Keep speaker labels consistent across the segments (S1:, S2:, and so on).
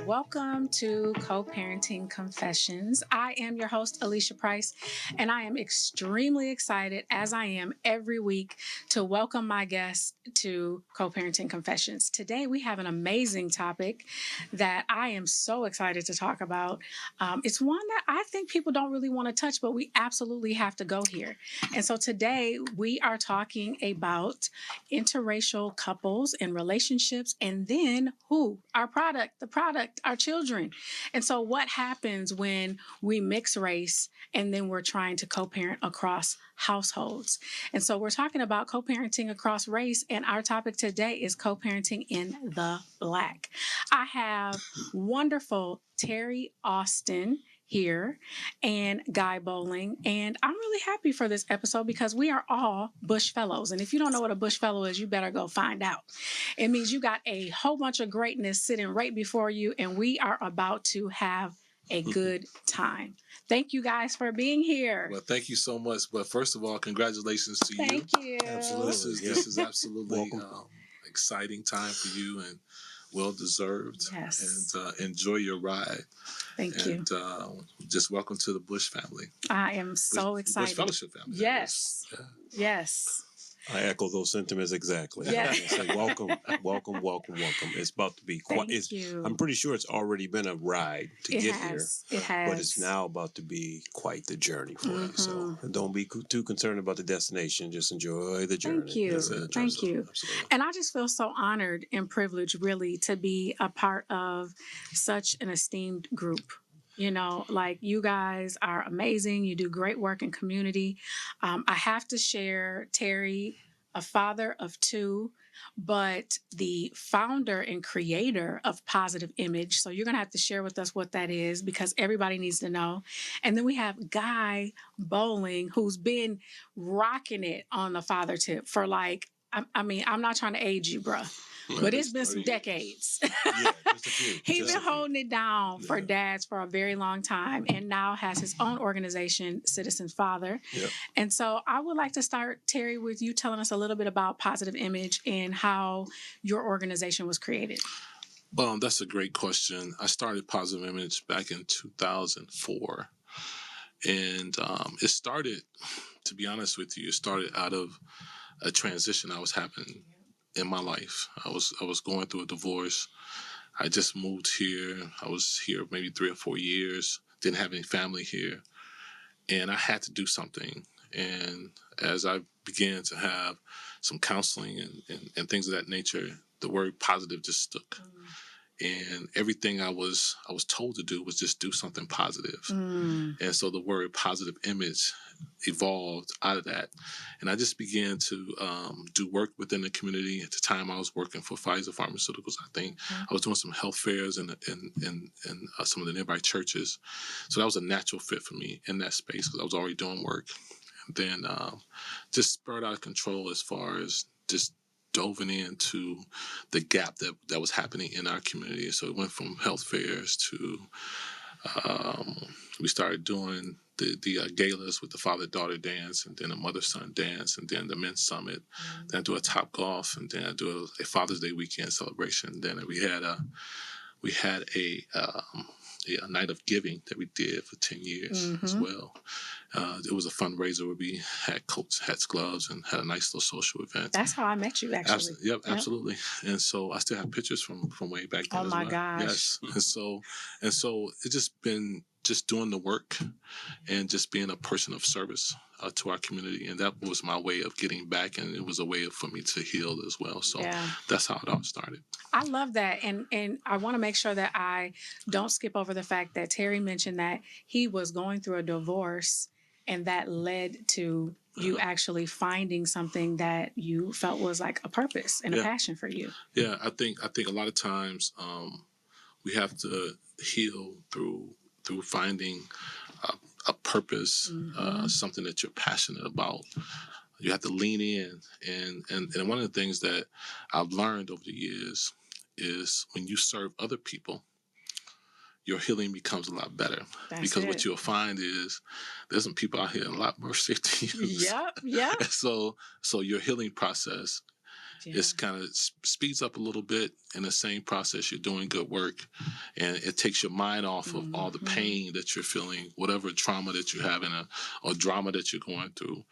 S1: Welcome to Co-Parenting Confessions. I am your host, Alysha Price, and I am extremely excited, as I am every week, to welcome my guests to Co-Parenting Confessions. Today, we have an amazing topic that I am so excited to talk about. It's one that I think people don't really want to touch, but we absolutely have to go here. And so today, we are talking about interracial couples and relationships, and then the product, our children. And so what happens when we mix race and then we're trying to co-parent across households? And so we're talking about co-parenting across race, and our topic today is co-parenting in the Black. I have wonderful Terry Austin here and Guy Bowling. And I'm really happy for this episode because we are all Bush Fellows. And if you don't know what a Bush Fellow is, you better go find out. It means you got a whole bunch of greatness sitting right before you, and we are about to have a good time. Thank you guys for being here.
S2: Well, thank you so much. But first of all, congratulations to you.
S1: Thank you.
S2: Absolutely. This is absolutely exciting time for you and well deserved.
S1: Yes.
S2: And enjoy your ride.
S1: Thank you.
S2: And just welcome to the Bush family.
S1: I am so excited.
S2: Bush Fellowship family.
S1: Yes. Yeah. Yes.
S3: I echo those sentiments exactly.
S1: Yes.
S3: I say welcome. It's about to be quite. I'm pretty sure it's already been a ride to get here.
S1: It has.
S3: But it's now about to be quite the journey for you. So don't be too concerned about the destination. Just enjoy the journey.
S1: Thank you. Thank you. Absolutely. And I just feel so honored and privileged, really, to be a part of such an esteemed group. You know, like, you guys are amazing. You do great work in community. I have to share, Terry, a father of two, but the founder and creator of Positive Image. So you're going to have to share with us what that is, because everybody needs to know. And then we have Guy Bowling, who's been rocking it on the father tip for I'm not trying to age you, bruh. But it's been some decades.
S3: Yeah, just a few.
S1: He's been holding it down for dads for a very long time, and now has his own organization, Citizen Father. Yep. And so I would like to start, Terry, with you telling us a little bit about Positive Image and how your organization was created.
S2: That's a great question. I started Positive Image back in 2004. And it started, to be honest with you, out of a transition I was having in my life. I was going through a divorce. I just moved here. I was here maybe 3 or 4 years. Didn't have any family here. And I had to do something. And as I began to have some counseling and things of that nature, the word positive just stuck. And everything I was told to do was just do something positive. And so the word Positive Image evolved out of that. And I just began to do work within the community. At the time, I was working for Pfizer Pharmaceuticals, I think. I was doing some health fairs in some of the nearby churches. So that was a natural fit for me in that space, because I was already doing work. And then just spurred out of control as far as just dove into the gap that was happening in our community. So it went from health fairs to we started doing the galas with the father-daughter dance, and then a mother-son dance, and then the men's summit. Then I do a Top Golf, and then I do a Father's Day weekend celebration. Then we had a night of giving that we did for 10 years as well. It was a fundraiser where we had coats, hats, gloves, and had a nice little social event.
S1: That's how I met you, actually.
S2: Yep, absolutely. And so I still have pictures from way back then.
S1: Oh my gosh!
S2: Yes, and so it's just been doing the work and just being a person of service to our community, and that was my way of getting back, and it was a way for me to heal as well. So that's how it all started.
S1: I love that, and I want to make sure that I don't skip over the fact that Terry mentioned that he was going through a divorce, and that led to you actually finding something that you felt was like a purpose and a passion for you.
S2: Yeah, I think a lot of times we have to heal through finding a purpose, something that you're passionate about. You have to lean in, and one of the things that I've learned over the years is when you serve other people, your healing becomes a lot better. Because what you'll find is there's some people out here a lot more sick than you.
S1: Yep.
S2: So your healing process It's kind of speeds up a little bit in the same process. You're doing good work, and it takes your mind off of all the pain that you're feeling, whatever trauma that you're having or drama that you're going through.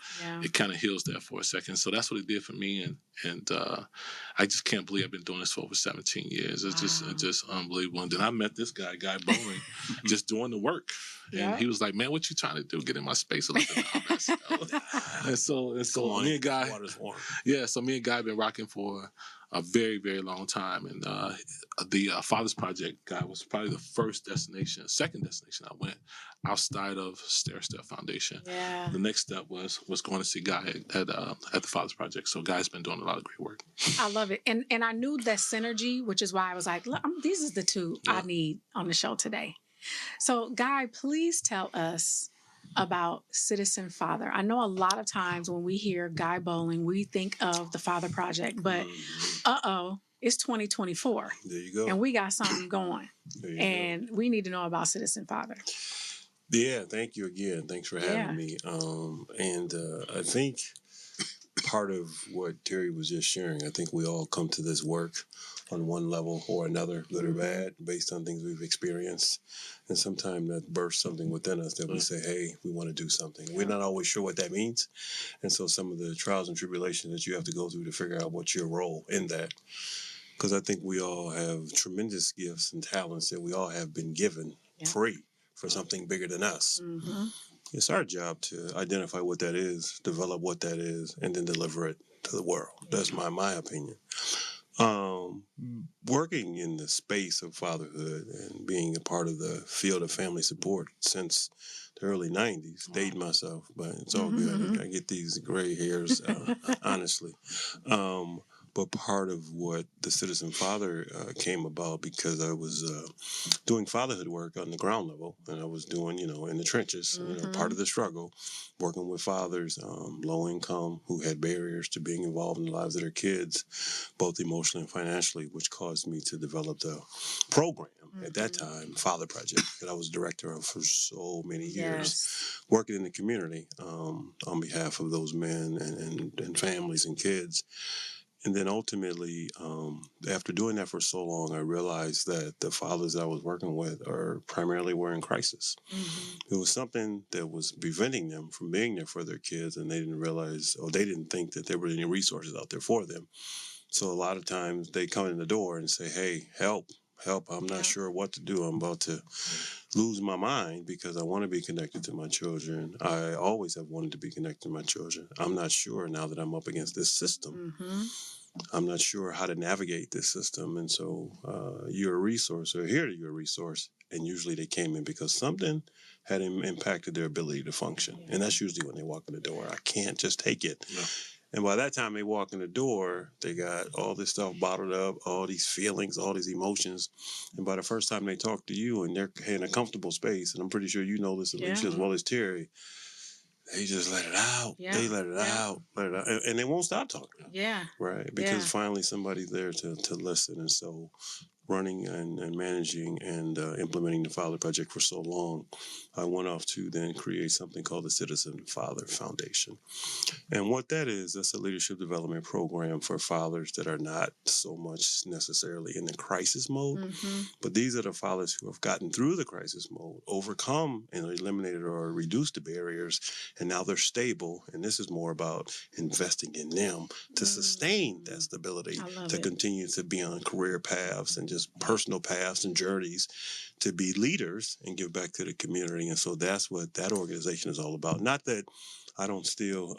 S2: It kind of heals that for a second. So that's what it did for me, and I just can't believe I've been doing this for over 17 years. It's just unbelievable. And then I met this guy Bowling, just doing the work. And he was like, "Man, what you trying to do? Get in my space a little bit." And so me and Guy, so me and Guy been rocking for a very, very long time. And the Fathers Project Guy was probably the second destination I went outside of Stair Step Foundation. The next step was going to see Guy at the Fathers Project. So Guy's been doing a lot of great work.
S1: I love it. And I knew that synergy, which is why I was like, look, these is the two I need on the show today. So Guy, please tell us about Citizen Father. I know a lot of times when we hear Guy Bowling, we think of the Father Project, but it's 2024.
S3: There you go.
S1: And we got something going. And we need to know about Citizen Father.
S3: Yeah, thank you again. Thanks for having me. I think part of what Terry was just sharing, I think we all come to this work on one level or another, good or bad, based on things we've experienced. And sometimes that bursts something within us that we say, hey, we want to do something. We're not always sure what that means. And so some of the trials and tribulations that you have to go through to figure out what's your role in that. Because I think we all have tremendous gifts and talents that we all have been given free for something bigger than us. It's our job to identify what that is, develop what that is, and then deliver it to the world. That's my opinion. Working in the space of fatherhood and being a part of the field of family support since the early 90s, dating myself, but it's all good. I get these gray hairs, honestly. But part of what the Citizen Father came about because I was doing fatherhood work on the ground level, and I was doing, in the trenches, part of the struggle, working with fathers, low income, who had barriers to being involved in the lives of their kids, both emotionally and financially, which caused me to develop the program at that time, Father Project, that I was director of for so many years, working in the community on behalf of those men and families and kids. And then ultimately, after doing that for so long, I realized that the fathers I was working with primarily were in crisis. It was something that was preventing them from being there for their kids, and they didn't realize, or they didn't think that there were any resources out there for them. So a lot of times they come in the door and say, hey, help, I'm not sure what to do. I'm about to lose my mind because I want to be connected to my children. I always have wanted to be connected to my children. I'm not sure now that I'm up against this system. I'm not sure how to navigate this system. And so you're a resource, or here you're a resource. And usually they came in because something had impacted their ability to function. And that's usually when they walk in the door. I can't just take it. And by that time they walk in the door, they got all this stuff bottled up, all these feelings, all these emotions. And by the first time they talk to you and they're in a comfortable space, and I'm pretty sure you know this, Alysha, as well as Terry, they just let it out. They let it out. And they won't stop talking. Right? Because finally somebody's there to listen. And so running and managing and implementing the Father Project for so long, I went off to then create something called the Citizen Father Foundation. And what that is, that's a leadership development program for fathers that are not so much necessarily in the crisis mode, but these are the fathers who have gotten through the crisis mode, overcome and eliminated or reduced the barriers, and now they're stable. And this is more about investing in them to sustain that stability, to continue to be on career paths and just personal paths and journeys to be leaders and give back to the community. And so that's what that organization is all about. Not that I don't still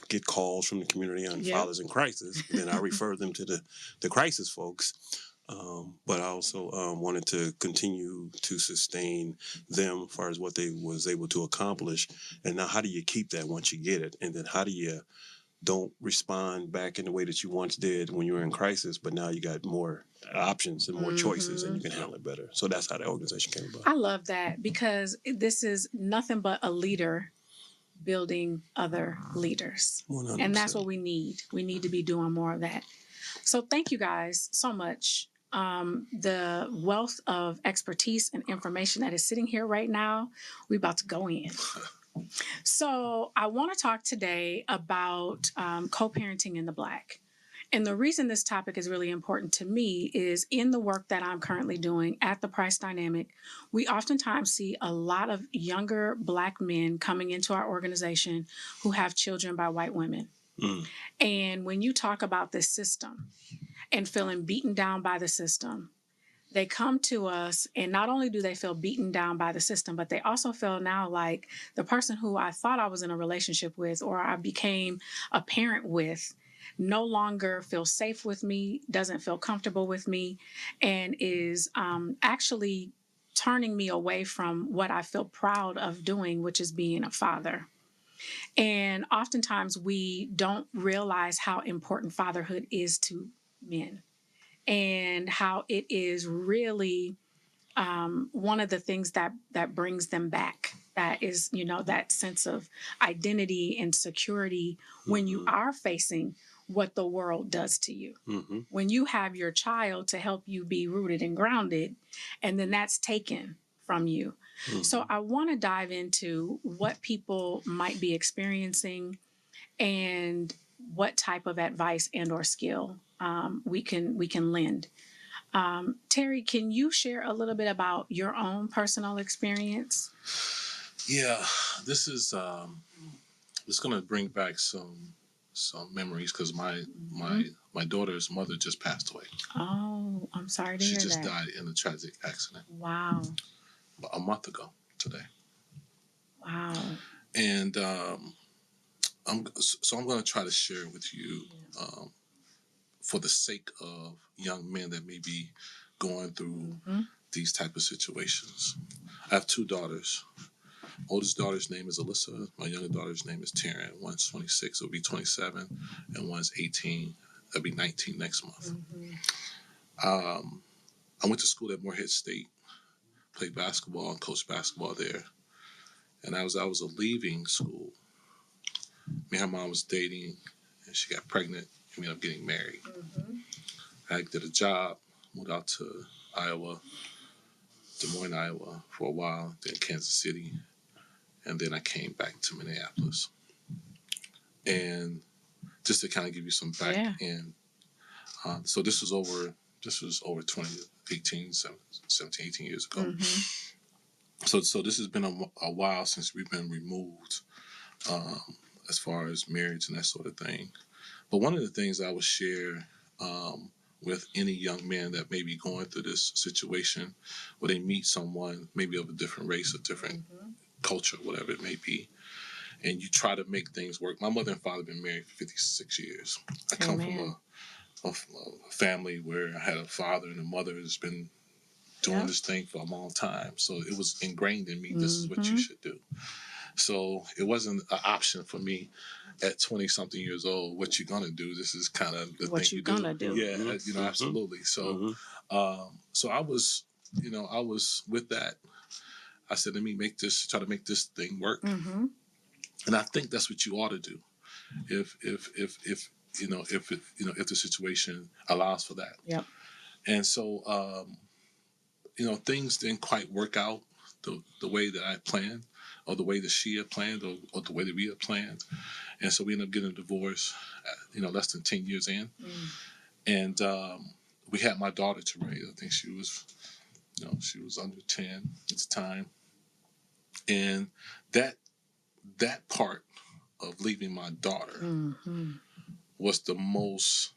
S3: get calls from the community on fathers in crisis. Then I refer them to the crisis folks. But I also wanted to continue to sustain them as far as what they was able to accomplish. And now how do you keep that once you get it? And then how do you don't respond back in the way that you once did when you were in crisis, but now you got more options and more choices and you can handle it better. So that's how the organization came about.
S1: I love that because this is nothing but a leader building other leaders.
S3: 100%.
S1: And that's what we need. We need to be doing more of that. So thank you guys so much. The wealth of expertise and information that is sitting here right now, we're about to go in. So I want to talk today about co-parenting in the Black. And the reason this topic is really important to me is in the work that I'm currently doing at the Price Dynamic, we oftentimes see a lot of younger Black men coming into our organization who have children by white women.
S3: Mm.
S1: And when you talk about this system and feeling beaten down by the system, they come to us, and not only do they feel beaten down by the system, but they also feel now like the person who I thought I was in a relationship with or I became a parent with no longer feels safe with me, doesn't feel comfortable with me, and is actually turning me away from what I feel proud of doing, which is being a father. And oftentimes we don't realize how important fatherhood is to men and how it is really one of the things that brings them back. That is, that sense of identity and security when you are facing what the world does to you.
S3: Mm-hmm.
S1: When you have your child to help you be rooted and grounded, and then that's taken from you.
S3: Mm-hmm.
S1: So I want to dive into what people might be experiencing and what type of advice and or skill we can lend. Terry, can you share a little bit about your own personal experience?
S2: Yeah, this is it's going to bring back some memories because my daughter's mother just passed away.
S1: Oh, I'm sorry to hear that.
S2: She just died in a tragic accident.
S1: Wow.
S2: A month ago today.
S1: Wow.
S2: And I'm going to try to share with you for the sake of young men that may be going through these type of situations. I have two daughters. Oldest daughter's name is Alyssa. My younger daughter's name is Taryn. One's 26, it'll be 27, and one's 18, it'll be 19 next month. I went to school at Morehead State, played basketball and coached basketball there. And I was leaving school. Me and her mom was dating, and she got pregnant, and we ended up getting married. I did a job, moved out to Iowa, Des Moines, Iowa, for a while, then Kansas City, and then I came back to Minneapolis. And just to kind of give you some back end, so this was over 17, 18 years ago. So this has been a while since we've been removed as far as marriage and that sort of thing. But one of the things I would share with any young man that may be going through this situation where they meet someone maybe of a different race or different culture, whatever it may be, and you try to make things work. My mother and father have been married for 56 years. I come from a family where I had a father and a mother that's been doing this thing for a long time. So it was ingrained in me, this is what you should do. So it wasn't an option for me at 20-something years old. What you gonna do? This is kind of the
S1: what
S2: thing
S1: you gonna do.
S2: Yeah, absolutely. So, so I was with that. I said, let me try to make this thing work. And I think that's what you ought to do, if the situation allows for that.
S1: Yep.
S2: And so, things didn't quite work out the way that I planned, or the way that she had planned, or the way that we had planned. And so we ended up getting a divorce, less than 10 years in. And we had my daughter to raise. I think she was under 10 at the time. And that part of leaving my daughter was the most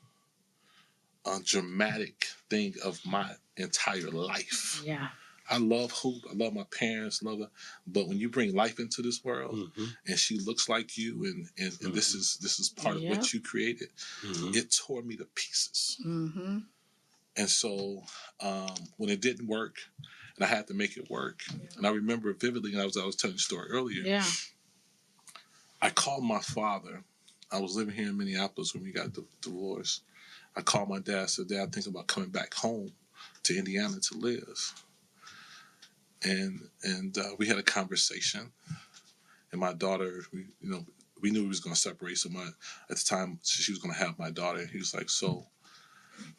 S2: dramatic thing of my entire life.
S1: Yeah.
S2: I love hoop. I love my parents. Love her. But when you bring life into this world, and she looks like you, and this is part of what you created, it tore me to pieces. And so when it didn't work, and I had to make it work, and I remember vividly, and I was telling the story earlier.
S1: Yeah.
S2: I called my father. I was living here in Minneapolis when we got divorced. I called my dad. Said, "Dad, I think about coming back home to Indiana to live." And we had a conversation, and my daughter, we knew we was going to separate. So at the time, she was going to have my daughter. He was like, "So,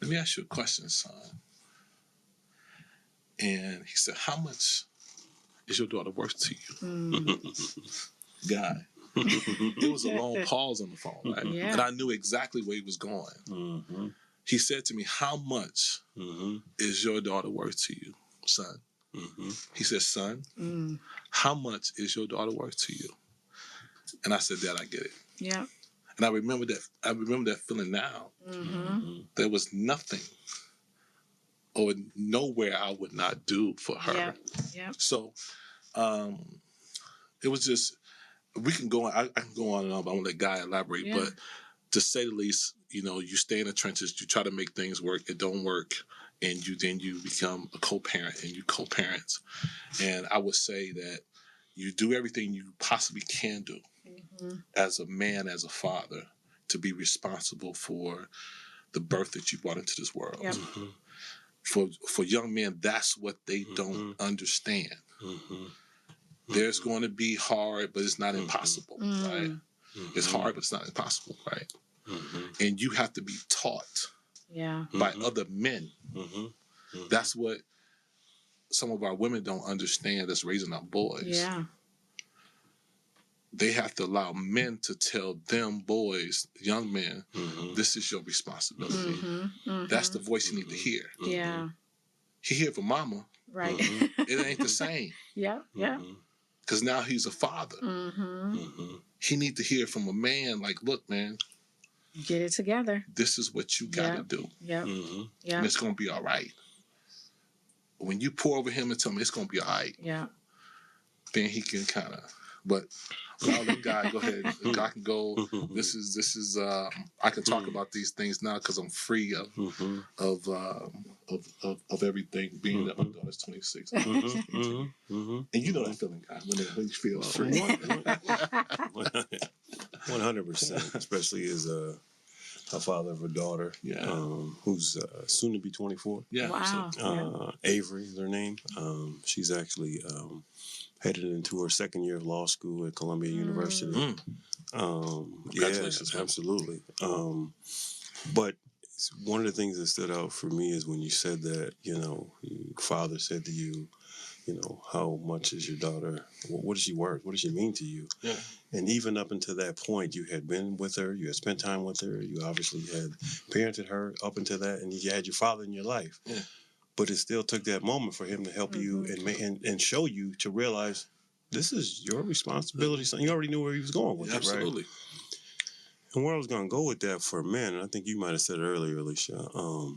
S2: let me ask you a question, son." And he said, "How much is your daughter worth to you?" Guy. It was a long pause on the phone, right?
S1: Yeah.
S2: And I knew exactly where he was going. He said to me, "How much is your daughter worth to you, son?" He said, "Son, how much is your daughter worth to you?" And I said, "Dad, I get it."
S1: Yeah.
S2: And I remember that feeling now. There was nothing or nowhere I would not do for her.
S1: Yeah.
S2: So it was just, we can go on, I can go on and on, but I want to let Guy elaborate.
S1: Yeah.
S2: But to say the least, you stay in the trenches, you try to make things work, it don't work, and you become a co-parent and you co-parent. And I would say that you do everything you possibly can do as a man, as a father, to be responsible for the birth that you brought into this world.
S1: Yep.
S2: For young men, that's what they don't understand. There's going to be hard, but it's not impossible, right? It's hard, but it's not impossible, right? And you have to be taught by other men. That's what some of our women don't understand that's raising our boys.
S1: Yeah.
S2: They have to allow men to tell them boys, young men, this is your responsibility. That's the voice you need to hear.
S1: Yeah.
S2: He hear from mama.
S1: Right.
S2: It ain't the same.
S1: Yeah. Yeah.
S2: Because now he's a father. He need to hear from a man like, look, man,
S1: get it together.
S2: This is what you got to do.
S1: Yep.
S2: And it's going to be all right. When you pour over him and tell him it's going to be all right, then he can kind of, but I'll let Guy go ahead. I can go. This is. I can talk about these things now because I'm free of everything. Being that my daughter's 26, and you know that feeling, Guy, when you feel free.
S3: 100%, especially as a father of a daughter, who's soon to be 24.
S2: Yeah.
S1: Wow.
S3: Avery is her name. She's actually headed into her second year of law school at Columbia University.
S2: Congratulations.
S3: Yeah, absolutely. But one of the things that stood out for me is when you said that, your father said to you, how much is your daughter? What is she worth? What does she mean to you?
S2: Yeah.
S3: And even up until that point, you had been with her, you had spent time with her, you obviously had parented her up until that, and you had your father in your life.
S2: Yeah.
S3: But it still took that moment for him to help you and show you to realize this is your responsibility. So you already knew where he was going with it,
S2: Absolutely.
S3: right? And where I was going to go with that for men, and I think you might have said it earlier, Alysha,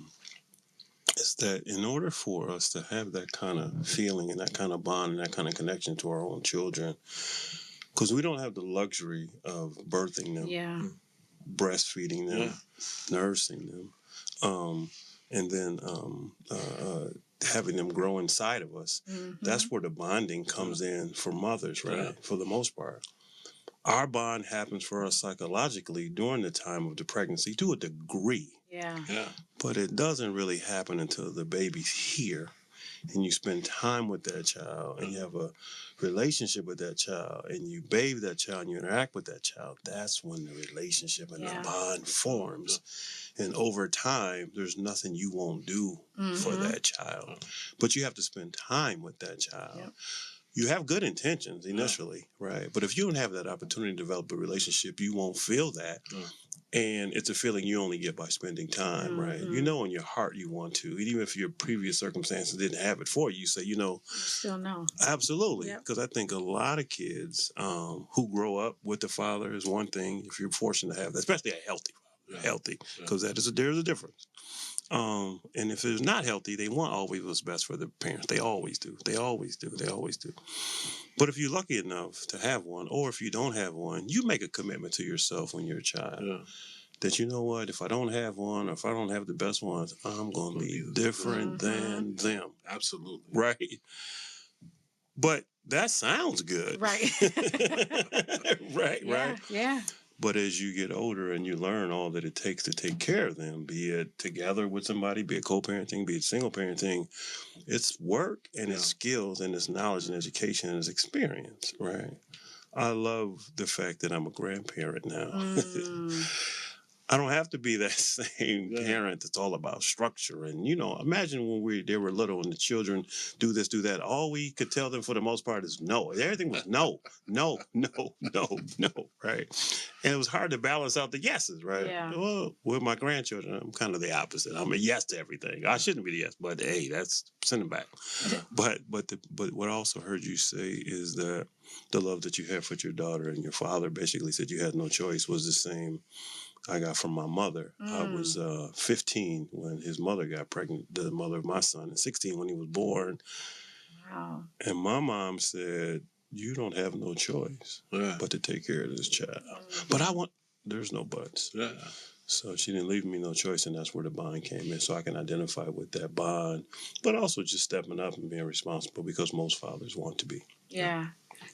S3: is that in order for us to have that kind of feeling and that kind of bond and that kind of connection to our own children, because we don't have the luxury of birthing them, breastfeeding them, nursing them, and then having them grow inside of us. That's where the bonding comes in for mothers, right? For the most part. Our bond happens for us psychologically during the time of the pregnancy to a degree.
S1: Yeah.
S3: But it doesn't really happen until the baby's here and you spend time with that child and you have a relationship with that child and you bathe that child and you interact with that child. That's when the relationship and the bond forms. And over time, there's nothing you won't do for that child. But you have to spend time with that child. Yep. You have good intentions initially, right? But if you don't have that opportunity to develop a relationship, you won't feel that. And it's a feeling you only get by spending time, right? You know in your heart you want to. Even if your previous circumstances didn't have it for you, you say, you
S1: still know.
S3: Absolutely. Because I think a lot of kids who grow up with the father is one thing, if you're fortunate to have that, especially a healthy father, healthy, because there's a difference. And if it's not healthy, they want always what's best for the parents. They always do. They always do. They always do. But if you're lucky enough to have one, or if you don't have one, you make a commitment to yourself when you're a child. That you know what, if I don't have one, or if I don't have the best ones, I'm going to be different than them.
S2: Absolutely.
S3: Right. But that sounds good.
S1: Right.
S3: Right.
S1: Yeah.
S3: But as you get older and you learn all that it takes to take care of them, be it together with somebody, be it co-parenting, be it single parenting, it's work and it's skills and it's knowledge and education and it's experience, right? I love the fact that I'm a grandparent now. I don't have to be that same parent that's all about structure. And, imagine when they were little and the children do this, do that. All we could tell them for the most part is no. Everything was no, no, no, no, no, right? And it was hard to balance out the yeses, right?
S1: Yeah.
S3: Well, with my grandchildren, I'm kind of the opposite. I'm a yes to everything. I shouldn't be the yes, but hey, send them back. But what I also heard you say is that the love that you have for your daughter and your father basically said you had no choice was the same I got from my mother. I was 15 when his mother got pregnant, the mother of my son, and 16 when he was born.
S1: Wow.
S3: And my mom said, you don't have no choice but to take care of this child. But there's no buts. Yeah. So she didn't leave me no choice, and that's where the bond came in. So I can identify with that bond, but also just stepping up and being responsible because most fathers want to be.
S1: Yeah.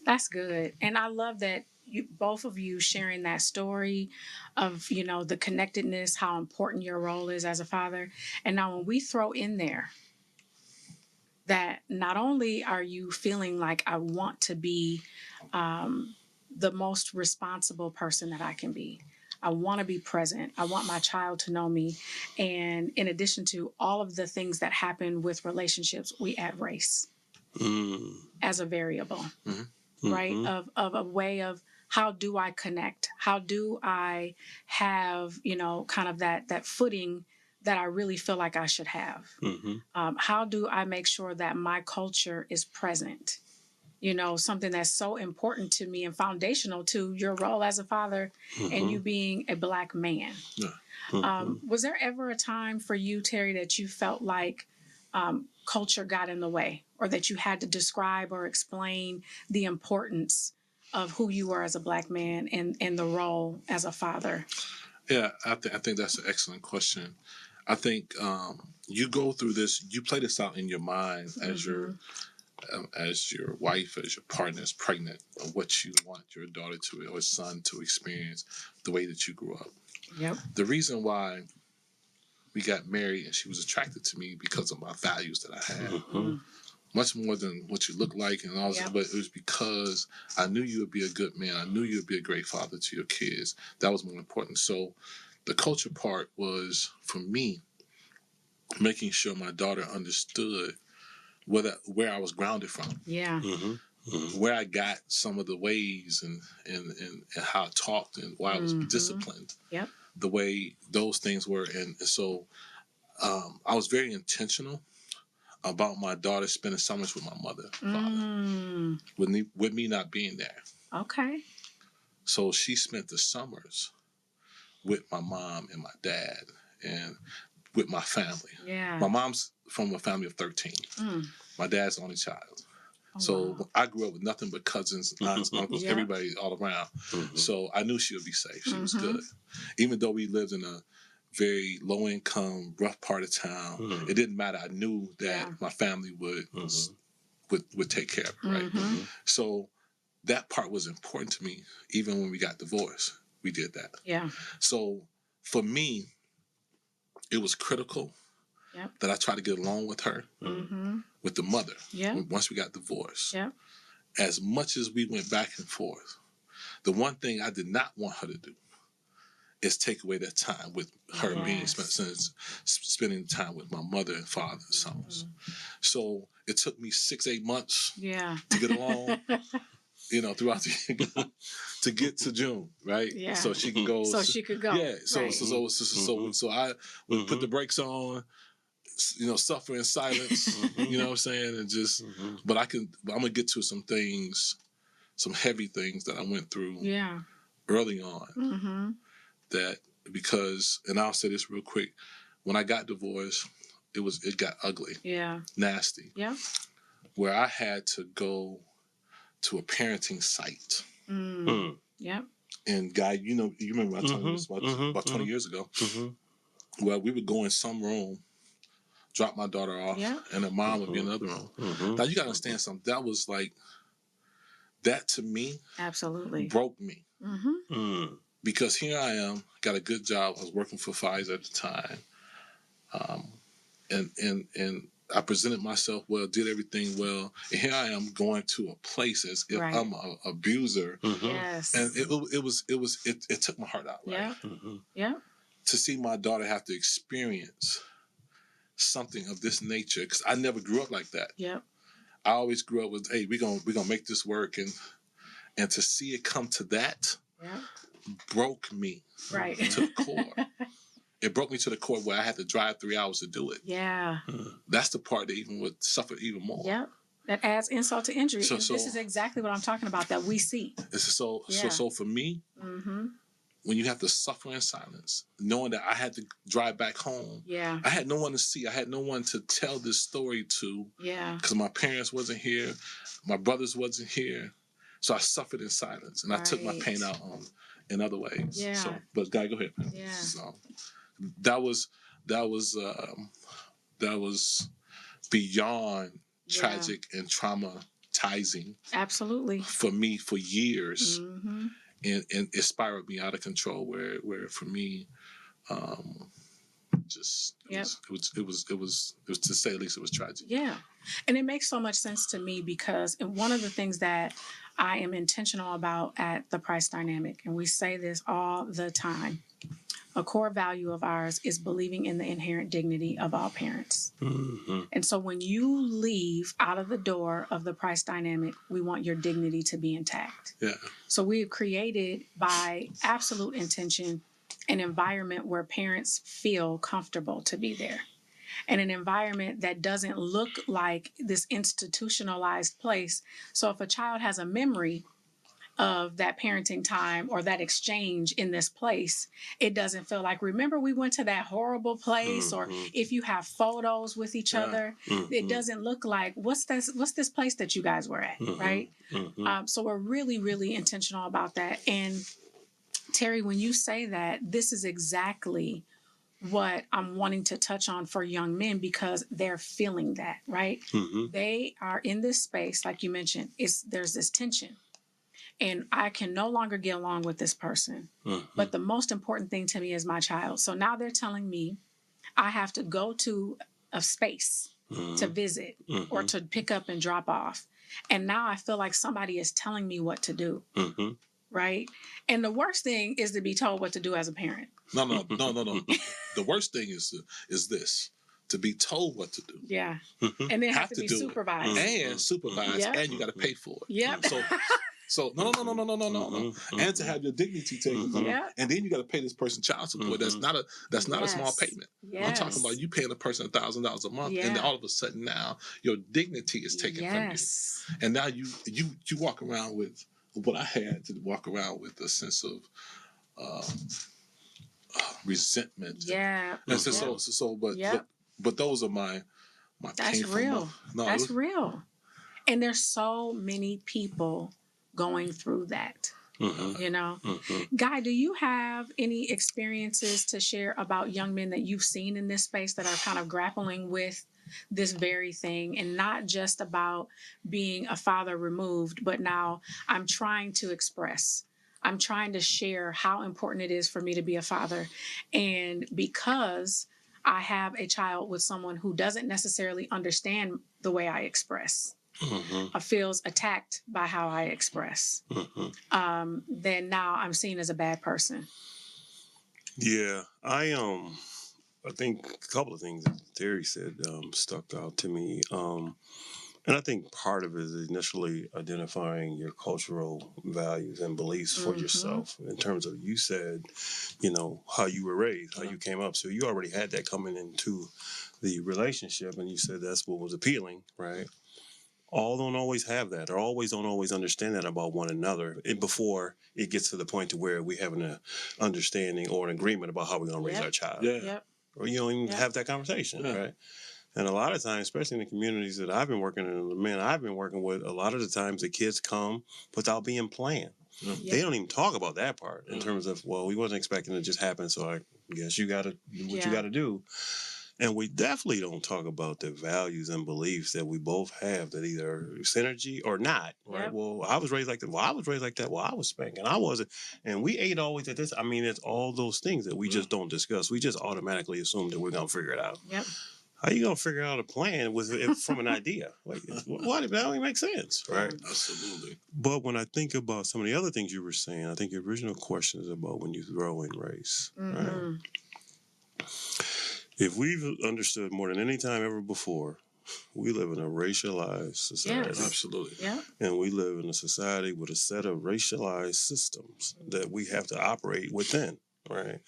S1: That's good. And I love that both of you sharing that story of, the connectedness, how important your role is as a father. And now when we throw in there that not only are you feeling like I want to be the most responsible person that I can be, I want to be present. I want my child to know me. And in addition to all of the things that happen with relationships, we add race as a variable. Right? Of a way of how do I connect? How do I have, kind of that footing that I really feel like I should have? How do I make sure that my culture is present? Something that's so important to me and foundational to your role as a father and you being a Black man. Was there ever a time for you, Terry, that you felt like culture got in the way, or that you had to describe or explain the importance of who you were as a Black man and the role as a father?
S2: Yeah, I think that's an excellent question. I think you go through this, you play this out in your mind as your wife, as your partner is pregnant, of what you want your daughter to or son to experience the way that you grew up.
S1: Yep.
S2: The reason why we got married and she was attracted to me because of my values that I had. Much more than what you look like and all that, but it was because I knew you would be a good man. I knew you would be a great father to your kids. That was more important. So the culture part was, for me, making sure my daughter understood where I was grounded from.
S1: Yeah.
S2: Where I got some of the ways and how I talked and why I was disciplined.
S1: Yep.
S2: The way those things were. And so I was very intentional about my daughter spending summers with my mother and father, with me not being there.
S1: Okay.
S2: So she spent the summers with my mom and my dad and with my family.
S1: Yeah.
S2: My mom's from a family of 13. My dad's the only child. So I grew up with nothing but cousins, aunts, uncles, everybody all around. So I knew she would be safe. She was good. Even though we lived in a very low income, rough part of town, it didn't matter. I knew that my family would take care of it, right? So that part was important to me. Even when we got divorced, we did that.
S1: Yeah.
S2: So for me, it was critical that I try to get along with her, with the mother. Once we got divorced, as much as we went back and forth, the one thing I did not want her to do is take away that time with her spending time with my mother and father and sons. So it took me 6-8 months to get along, throughout the year to get to June, right?
S1: Yeah.
S2: So she could go.
S1: So she could go.
S2: Yeah. So
S1: right.
S2: so I would put the brakes on, suffer in silence, you know what I'm saying? And just, but I'm gonna get to some things, some heavy things that I went through early on that because, and I'll say this real quick, when I got divorced, it got ugly. Yeah. Nasty. Yeah. Where I had to go to a parenting site. Yep. And Guy, you remember I told you this about 20 years ago, where we would go in some room, drop my daughter off, and her mom would be in another room. Now you gotta understand something. That was like, that to me, absolutely broke me. Because here I am, got a good job. I was working for Pfizer at the time, and I presented myself well, did everything well, and here I am going to a place as if I'm an abuser. Yes, and it took my heart out. Right. Yeah. Yeah. to see my daughter have to experience something of this nature, because I never grew up like that.
S1: Yep.
S2: I always grew up with, hey, we're gonna make this work, and to see it come to that,
S1: Yep.
S2: broke me
S1: Right.
S2: to the core. It broke me to the core where I had to drive 3 hours to do it.
S1: Yeah.
S2: That's the part that even would suffer even more.
S1: Yep. That adds insult to injury.
S2: So,
S1: and this is exactly what I'm talking about that we see.
S2: So for me, when you have to suffer in silence, knowing that I had to drive back home, I had no one to see. I had no one to tell this story to. Because my parents wasn't here, my brothers wasn't here, so I suffered in silence, and I took my pain out in other ways.
S1: Yeah.
S2: So, but Guy, go ahead.
S1: Yeah.
S2: So that was beyond tragic and traumatizing.
S1: Absolutely.
S2: For me, for years. And it spiraled me out of control where for me, it was to say the least, it was tragic.
S1: Yeah. And it makes so much sense to me because one of the things that I am intentional about at the Price Dynamic, and we say this all the time, a core value of ours is believing in the inherent dignity of all parents. And so when you leave out of the door of the Price Dynamic, we want your dignity to be intact.
S2: Yeah.
S1: So we've created, by absolute intention, an environment where parents feel comfortable to be there. And an environment that doesn't look like this institutionalized place. So if a child has a memory of that parenting time or that exchange in this place, it doesn't feel like, remember we went to that horrible place, or if you have photos with each other, it doesn't look like, what's this place that you guys were at, right? So we're really, really intentional about that. And Terry, when you say that, this is exactly what I'm wanting to touch on for young men, because they're feeling that, right? They are in this space, like you mentioned, there's this tension. And I can no longer get along with this person. But the most important thing to me is my child. So now they're telling me I have to go to a space to visit or to pick up and drop off. And now I feel like somebody is telling me what to do. Right? And the worst thing is to be told what to do as a parent.
S2: No. The worst thing is this. To be told what to do.
S1: Yeah. And then have to be supervised.
S2: And supervised, and you got to pay for it.
S1: Yep.
S2: So no. And to have your dignity taken from you, and then you got to pay this person child support. That's not a small payment. I'm talking about you paying a person $1,000 a month, and then all of a sudden now your dignity is taken from you, and now you walk around with what I had to walk around with, a sense of resentment. But those are my
S1: That's
S2: painful
S1: real. That's real. And there's so many people going through that. You know, Guy, do you have any experiences to share about young men that you've seen in this space that are kind of grappling with this very thing, and not just about being a father removed, but now I'm trying to express, I'm trying to share how important it is for me to be a father. And because I have a child with someone who doesn't necessarily understand the way I express, feels attacked by how I express, then now I'm seen as a bad person.
S3: Yeah, I think a couple of things that Terry said stuck out to me. And I think part of it is initially identifying your cultural values and beliefs for yourself, in terms of, you said, how you were raised, how you came up. So you already had that coming into the relationship, and you said that's what was appealing, right? All don't always have that, or don't always understand that about one another before it gets to the point to where we have an understanding or an agreement about how we're going to raise our child. Or you don't even have that conversation, right? And a lot of times, especially in the communities that I've been working in, the men I've been working with, a lot of the times the kids come without being planned. They don't even talk about that part in terms of, well, we wasn't expecting it to just happen, so I guess you got to do what you got to do. And we definitely don't talk about the values and beliefs that we both have that either synergy or not, right? Well, I was raised like that. Well, I was raised like that. Well, I was spanking. I wasn't. And we ate always at this. I mean, it's all those things that we just don't discuss. We just automatically assume that we're going to figure it out. How you going to figure out a plan from an idea? Like, what? That don't even make sense, right?
S2: Absolutely.
S3: But when I think about some of the other things you were saying, I think your original question is about when you throw in race, right? If we've understood more than any time ever before, we live in a racialized society.
S1: Yes.
S2: Absolutely.
S1: Yeah.
S3: And we live in a society with a set of racialized systems that we have to operate within, right?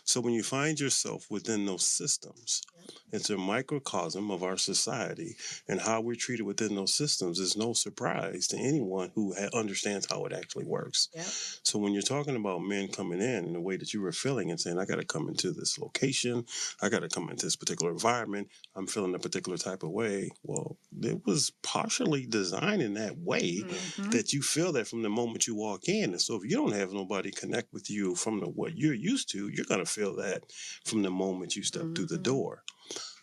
S3: So when you find yourself within those systems, it's a microcosm of our society, and how we're treated within those systems is no surprise to anyone who understands how it actually works.
S1: Yep.
S3: So when you're talking about men coming in the way that you were feeling and saying, I got to come into this location, I got to come into this particular environment, I'm feeling a particular type of way. Well, it was partially designed in that way that you feel that from the moment you walk in. And so if you don't have nobody connect with you from what you're used to, you're going to feel that from the moment you step through the door.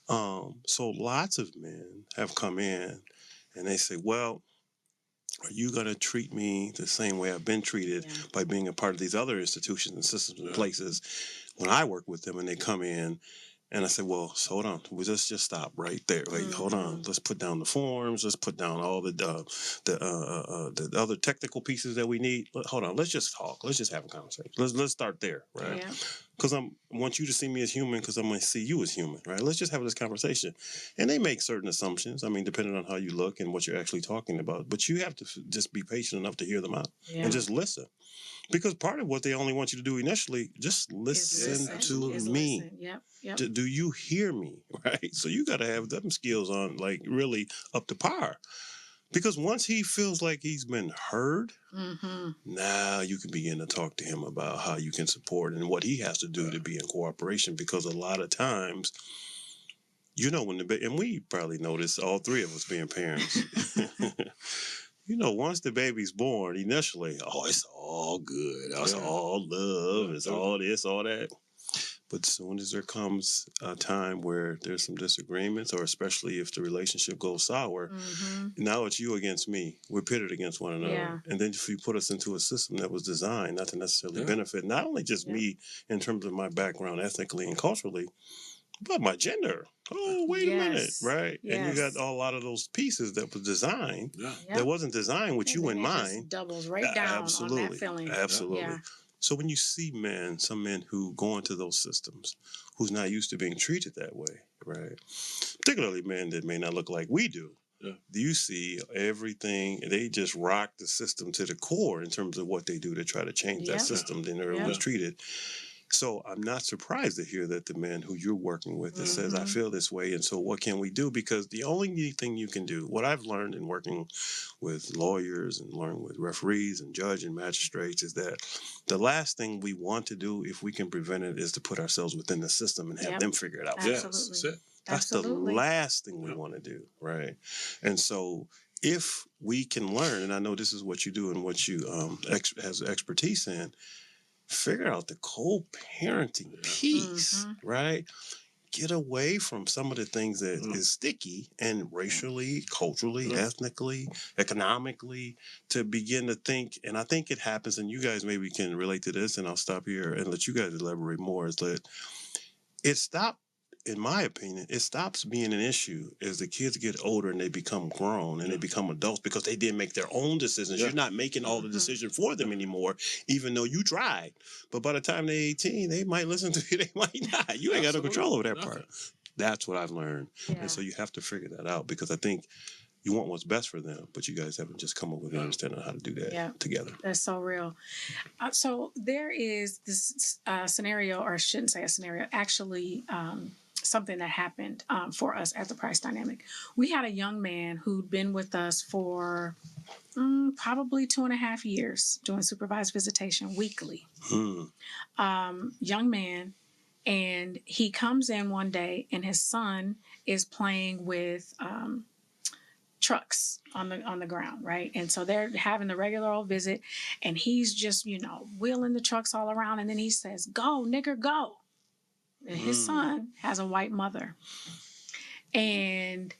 S3: So lots of men have come in and they say, well, are you going to treat me the same way I've been treated by being a part of these other institutions and systems and places when I work with them and they come in? And I said, well, so hold on. Let's just stop right there. Wait, hold on. Let's put down the forms. Let's put down all the other technical pieces that we need. Hold on. Let's just talk. Let's just have a conversation. Let's start there, right? Because I want you to see me as human because I'm going to see you as human, right? Let's just have this conversation. And they make certain assumptions. I mean, depending on how you look and what you're actually talking about. But you have to just be patient enough to hear them out and just listen. Because part of what they only want you to do initially, just listen to me.
S1: Listen. Yep.
S3: Do you hear me? Right? So you got to have them skills on, like, really up to par. Because once he feels like he's been heard, now you can begin to talk to him about how you can support and what he has to do to be in cooperation. Because a lot of times, when and we probably notice, all three of us being parents, once the baby's born, initially, it's all good. It's all love. It's all this, all that. But as soon as there comes a time where there's some disagreements, or especially if the relationship goes sour, now it's you against me. We're pitted against one another.
S1: Yeah.
S3: And then if you put us into a system that was designed not to necessarily benefit not only just me in terms of my background ethnically and culturally, but my gender. Oh, wait a minute, right?
S1: Yes.
S3: And you got a lot of those pieces that was designed that wasn't designed with you in mind.
S1: Just doubles right down on that feeling.
S3: Absolutely.
S1: Yeah.
S3: So when you see some men who go into those systems, who's not used to being treated that way, right? Particularly men that may not look like we do. Do you see everything? They just rock the system to the core in terms of what they do to try to change that system that was treated. So I'm not surprised to hear that the man who you're working with that says, I feel this way. And so what can we do? Because the only thing you can do, what I've learned in working with lawyers and learning with referees and judge and magistrates, is that the last thing we want to do, if we can prevent it, is to put ourselves within the system and have them figure it out.
S1: Absolutely.
S3: That's the last thing we want to do, right? And so if we can learn, and I know this is what you do and what you has expertise in, figure out the co-parenting piece, right? Get away from some of the things that is sticky and racially, culturally, ethnically, economically, to begin to think. And I think it happens, and you guys maybe can relate to this, and I'll stop here and let you guys elaborate more, is that it stopped, in my opinion, it stops being an issue as the kids get older and they become grown and they become adults because they didn't make their own decisions. You're not making all the decisions for them anymore, even though you tried. But by the time they're 18, they might listen to you, they might not. You ain't got no control over that part. That's what I've learned. And so you have to figure that out, because I think you want what's best for them, but you guys haven't just come up with an understanding of how to do that together.
S1: That's so real. So there is this scenario, or I shouldn't say a scenario, actually something that happened for us at the Price Dynamic. We had a young man who'd been with us for probably 2.5 years doing supervised visitation weekly. Young man. And he comes in one day and his son is playing with trucks on the ground, right? And so they're having the regular old visit, and he's just, wheeling the trucks all around, and then he says, "Go, nigger, go." And his son has a white mother and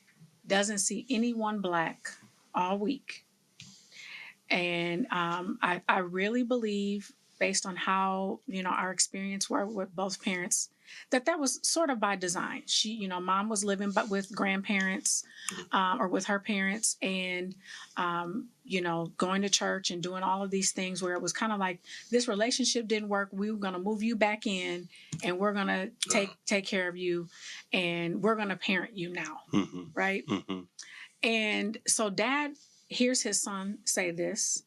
S1: doesn't see anyone black all week. And I really believe, based on how, our experience were with both parents, that was sort of by design. She, mom was living but with grandparents, or with her parents, and going to church and doing all of these things where it was kind of like, this relationship didn't work. We were going to move you back in, and we're going to take care of you, and we're going to parent you now. Right. And so dad hears his son say this,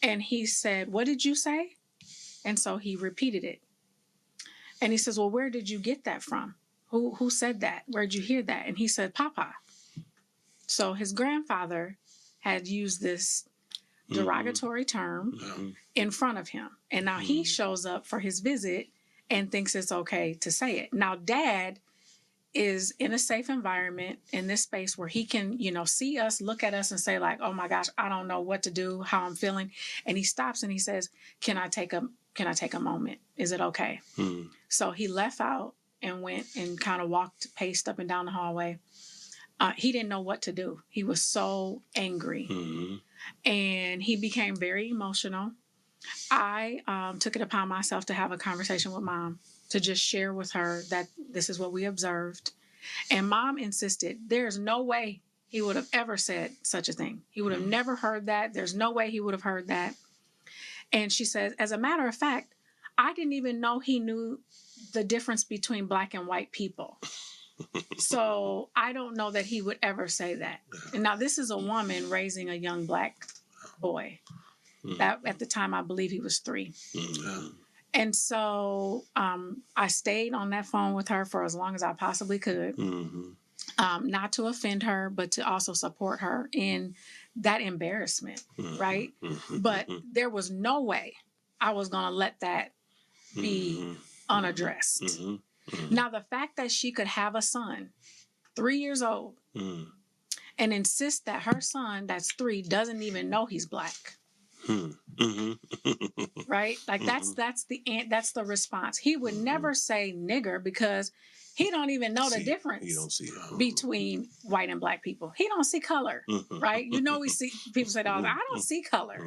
S1: and he said, "What did you say?" And so he repeated it. And he says, "Well, where did you get that from? Who said that? Where'd you hear that?" And he said, "Papa." So his grandfather had used this derogatory term in front of him. And now he shows up for his visit and thinks it's okay to say it. Now dad is in a safe environment in this space where he can, see us, look at us and say like, "Oh my gosh, I don't know what to do, how I'm feeling." And he stops and he says, Can I take a moment? Is it okay?" So he left out and went and kind of paced up and down the hallway. He didn't know what to do. He was so angry. And he became very emotional. I took it upon myself to have a conversation with mom, to just share with her that this is what we observed. And mom insisted there's no way he would have ever said such a thing. He would have never heard that. There's no way he would have heard that. And she says, as a matter of fact, I didn't even know he knew the difference between black and white people. So I don't know that he would ever say that. And now this is a woman raising a young black boy. That at the time, I believe he was 3. And so I stayed on that phone with her for as long as I possibly could, not to offend her, but to also support her in that embarrassment, right? But there was no way I was going to let that be unaddressed. Now, the fact that she could have a son, 3 years old, and insist that her son, that's 3, doesn't even know he's black. Right? Like that's the response. He would never say nigger because he don't even know the difference between white and black people. He don't see color, right? We see people say, "Oh, I don't see color."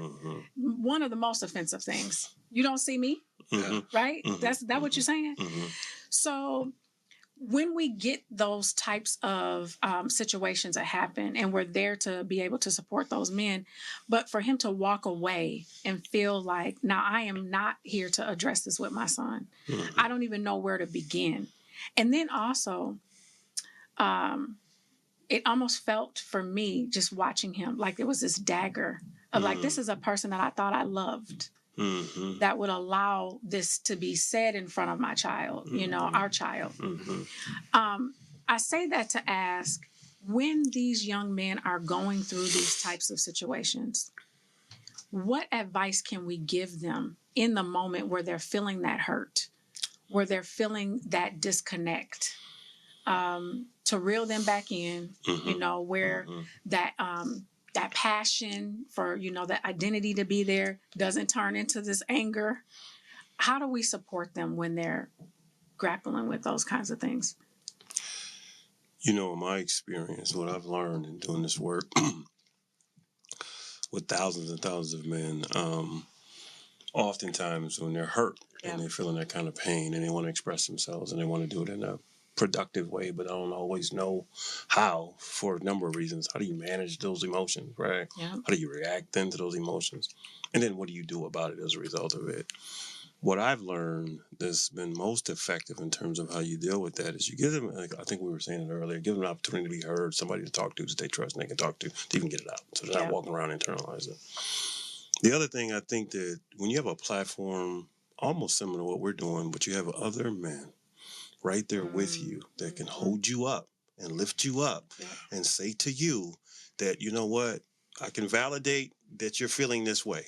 S1: One of the most offensive things. You don't see me, right? That's what you're saying. So when we get those types of situations that happen, and we're there to be able to support those men, but for him to walk away and feel like, now I am not here to address this with my son. I don't even know where to begin. And then also, it almost felt for me, just watching him, like there was this dagger of like, this is a person that I thought I loved. That would allow this to be said in front of my child, our child. I say that to ask, when these young men are going through these types of situations, what advice can we give them in the moment where they're feeling that hurt, where they're feeling that disconnect, to reel them back in, where that passion for, that identity to be there doesn't turn into this anger? How do we support them when they're grappling with those kinds of things?
S3: In my experience, what I've learned in doing this work with thousands and thousands of men, oftentimes when they're hurt and they're feeling that kind of pain and they want to express themselves and they want to do it in a productive way, but I don't always know how, for a number of reasons. How do you manage those emotions, right? How do you react then to those emotions? And then what do you do about it as a result of it? What I've learned that's been most effective in terms of how you deal with that is you give them, like I think we were saying it earlier, give them an opportunity to be heard, somebody to talk to that they trust and they can talk to even get it out. So they're not walking around internalizing it. The other thing, I think that when you have a platform almost similar to what we're doing, but you have other men right there with you that can hold you up and lift you up and say to you that, you know what, I can validate that you're feeling this way,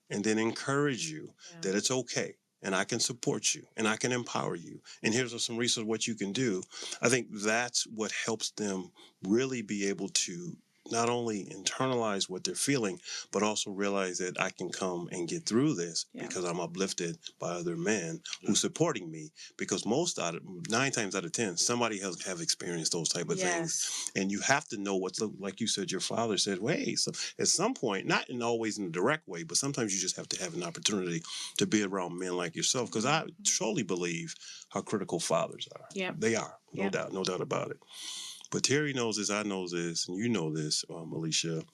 S3: and then encourage you that it's okay, and I can support you and I can empower you. And here's some resources what you can do. I think that's what helps them really be able to not only internalize what they're feeling, but also realize that I can come and get through this because I'm uplifted by other men who's supporting me. Because 9 times out of 10, somebody have experienced those type of things, and you have to know what's like you said. Your father said, "Hey, so at some point, not in always in a direct way, but sometimes you just have to have an opportunity to be around men like yourself." Because I truly believe how critical fathers are. They are, no doubt about it. But Terry knows this, I know this, and you know this, Alysha.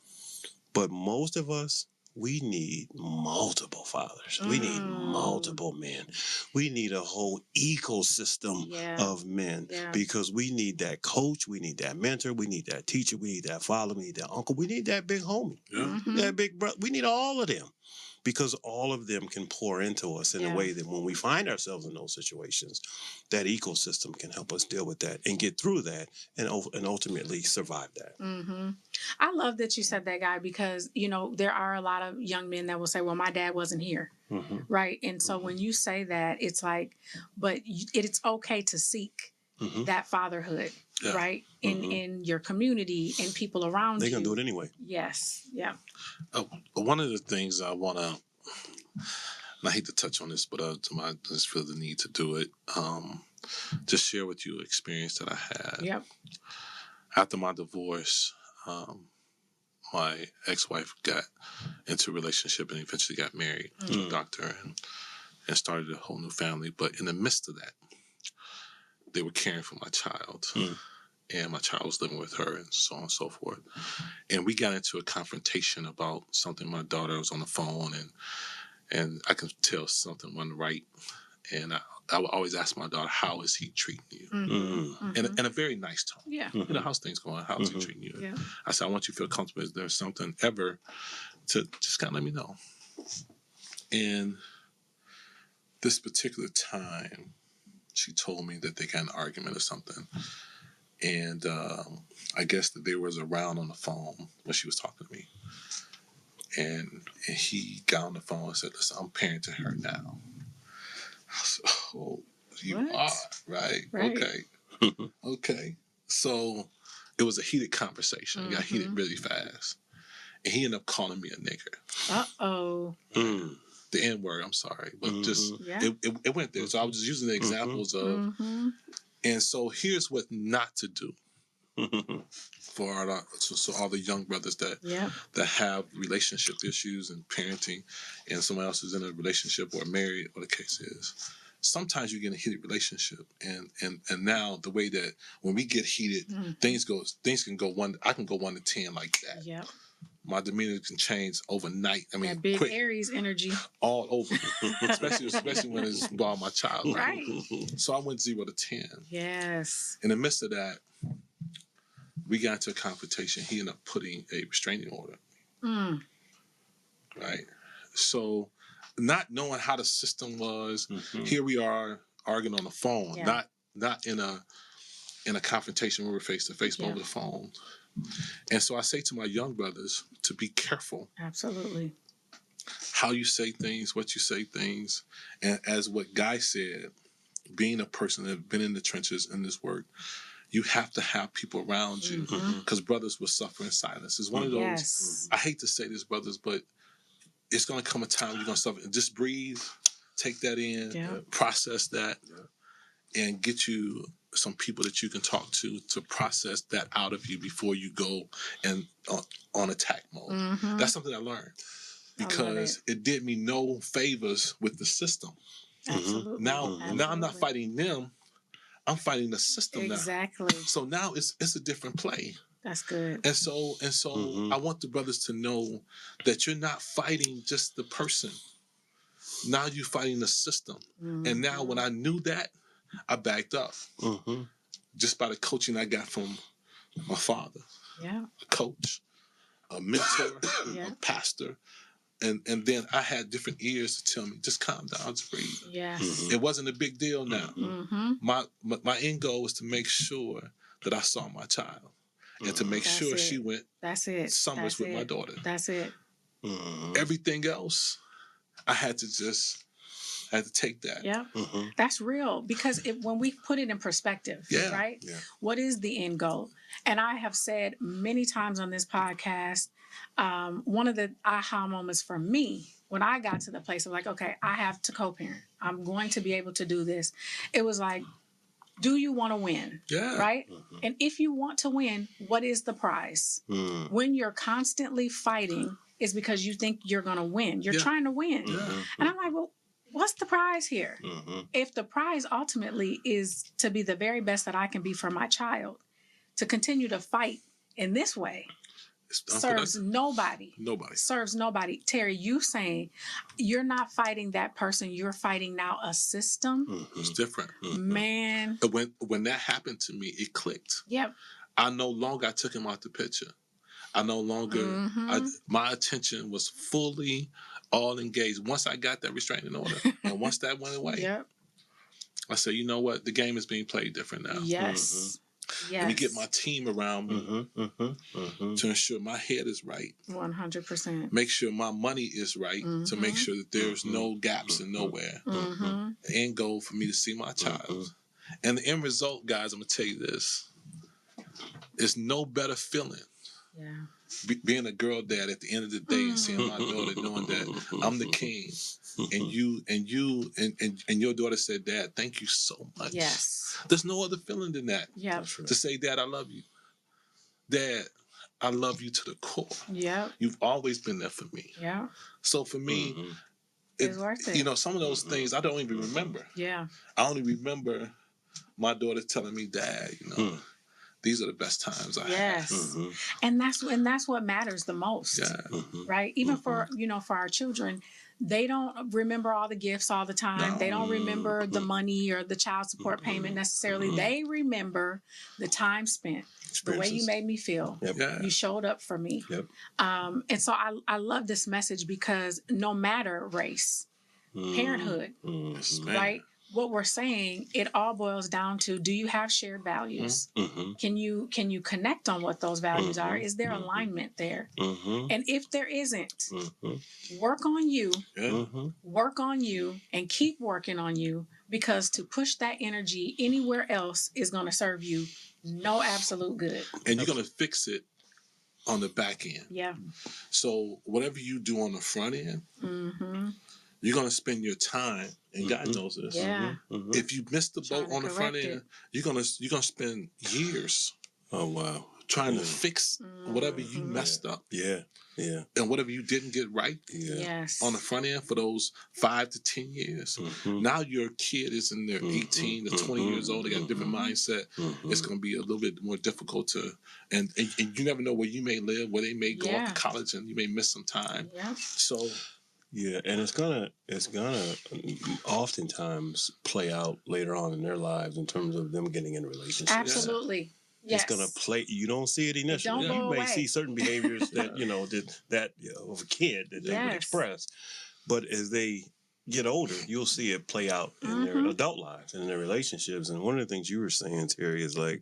S3: But most of us, we need multiple fathers. We need multiple men. We need a whole ecosystem of men because we need that coach, we need that mentor, we need that teacher, we need that father, we need that uncle, we need that big homie, that big brother. We need all of them. Because all of them can pour into us in a way that when we find ourselves in those situations, that ecosystem can help us deal with that and get through that and ultimately survive that.
S1: I love that you said that, Guy, because, there are a lot of young men that will say, well, my dad wasn't here. Right. And so when you say that, it's like, but it's okay to seek that fatherhood, right? In your community and people around you.
S3: They're going to do it anyway.
S1: Yes. Yeah.
S2: One of the things I want to, and I hate to touch on this, but I just feel the need to do it. Just share with you an experience that I had. After my divorce, my ex-wife got into a relationship and eventually got married to a doctor and started a whole new family. But in the midst of that, they were caring for my child. And my child was living with her and so on and so forth. And we got into a confrontation about something. My daughter was on the phone and I could tell something wasn't right. And I would always ask my daughter, how is he treating you? In a very nice tone. How's things going? How's he treating you? I said, I want you to feel comfortable. If there's something ever to just kind of let me know. And this particular time, she told me that they got in an argument or something. And I guess that they was around on the phone when she was talking to me. And he got on the phone and said, listen, I'm parenting her now. I said, oh, you are, right? Okay. Okay. So it was a heated conversation. It got heated really fast. And he ended up calling me a nigger.
S1: Uh-oh.
S2: The N-word, I'm sorry. But just, it went there. So I was just using the examples of, and so here's what not to do. For all the young brothers that have relationship issues and parenting, and someone else is in a relationship or married, or the case is. Sometimes you get in a heated relationship, and now the way that when we get heated, things can go one. I can go 1 to 10 like that. Yeah. My demeanor can change overnight. I mean,
S1: that big
S2: quick,
S1: Aries energy
S2: all over, especially when it's about my child.
S1: Right.
S2: So I went 0 to 10.
S1: Yes.
S2: In the midst of that, we got into a confrontation. He ended up putting a restraining order. Right. So, not knowing how the system was, here we are arguing on the phone, not in a confrontation where we're face to face, but over the phone. And so I say to my young brothers to be careful.
S1: Absolutely.
S2: How you say things, what you say things, and as what Guy said, being a person that has been in the trenches in this work. You have to have people around you because brothers will suffer in silence. It's one of those, I hate to say this, brothers, but it's going to come a time you're going to suffer. Just breathe, take that in, process that, and get you some people that you can talk to process that out of you before you go and on attack mode. That's something I learned because it did me no favors with the system.
S1: Absolutely.
S2: Now I'm not fighting them. I'm fighting the system now.
S1: Exactly.
S2: So now it's a different play.
S1: That's good.
S2: And so I want the brothers to know that you're not fighting just the person. Now you're fighting the system. And now when I knew that, I backed up. Just by the coaching I got from my father. Yeah. A coach, a mentor, a pastor. And then I had different ears to tell me, just calm down, just breathe. Yes. It wasn't a big deal now. My end goal was to make sure that I saw my child and to make sure she went summers with my daughter.
S1: That's it.
S2: Everything else, I had to just I had to take that.
S1: Yeah, that's real, because when we put it in perspective, right?
S3: Yeah.
S1: What is the end goal? And I have said many times on this podcast, one of the aha moments for me when I got to the place of like, okay, I have to co-parent. I'm going to be able to do this. It was like, do you want to win?
S2: Yeah.
S1: Right? And if you want to win, what is the prize? When you're constantly fighting, is because you think you're going to win. You're trying to win. And I'm like, well, what's the prize here? If the prize ultimately is to be the very best that I can be for my child, to continue to fight in this way, serves nobody. Serves nobody. Terry, you saying you're not fighting that person, you're fighting now a system.
S2: It's different.
S1: Man.
S2: When that happened to me, it clicked.
S1: Yep.
S2: I took him out the picture. I no longer, my attention was fully all engaged. Once I got that restraining order, and once that went away, I said, you know what? The game is being played different now.
S1: Yes.
S2: Let me get my team around me to ensure my head is right.
S1: 100%.
S2: Make sure my money is right, to make sure that there's no gaps in nowhere. The end goal for me to see my child. And the end result, guys, I'm going to tell you this. It's no better feeling. Being a girl dad at the end of the day and seeing my daughter knowing that I'm the king, and your daughter said, Dad, thank you so much.
S1: Yes.
S2: There's no other feeling than that.
S1: Yeah.
S2: To say, Dad, I love you. Dad, I love you to the core.
S1: Yeah.
S2: You've always been there for me.
S1: Yeah.
S2: So for me,
S1: it's worth it.
S2: You know, some of those things I don't even remember.
S1: Yeah.
S2: I only remember my daughter telling me, Dad, you know, these are the best times I had.
S1: And that's what matters the most. Right? Even for our children, they don't remember all the gifts all the time. They don't remember the money or the child support payment necessarily. They remember the time spent, the way you made me feel. You showed up for me. And so I love this message, because no matter race, parenthood, right? What we're saying, it all boils down to, do you have shared values? Can you connect on what those values are? Is there alignment there? And if there isn't, work on you, and keep working on you, because to push that energy anywhere else is going to serve you no absolute good.
S2: And you're going to fix it on the back end.
S1: Yeah.
S2: So whatever you do on the front end, you're going to spend your time, and God knows this. If you miss the boat on the front end, you're gonna spend years.
S3: Oh wow!
S2: Trying to fix whatever you messed up. And whatever you didn't get right. On the front end for those 5 to 10 years. Now your kid is in their 18 to 20 years old. They got a different mindset. It's going to be a little bit more difficult to, and you never know where you may live, where they may go off to college, and you may miss some time. So.
S3: Yeah, and it's gonna oftentimes play out later on in their lives in terms of them getting in relationships.
S1: Absolutely. Yes.
S3: It's gonna play. You don't see it initially. You may see certain behaviors that that of a kid that they would express, but as they get older, you'll see it play out in their adult lives and in their relationships. And one of the things you were saying, Terry, is like,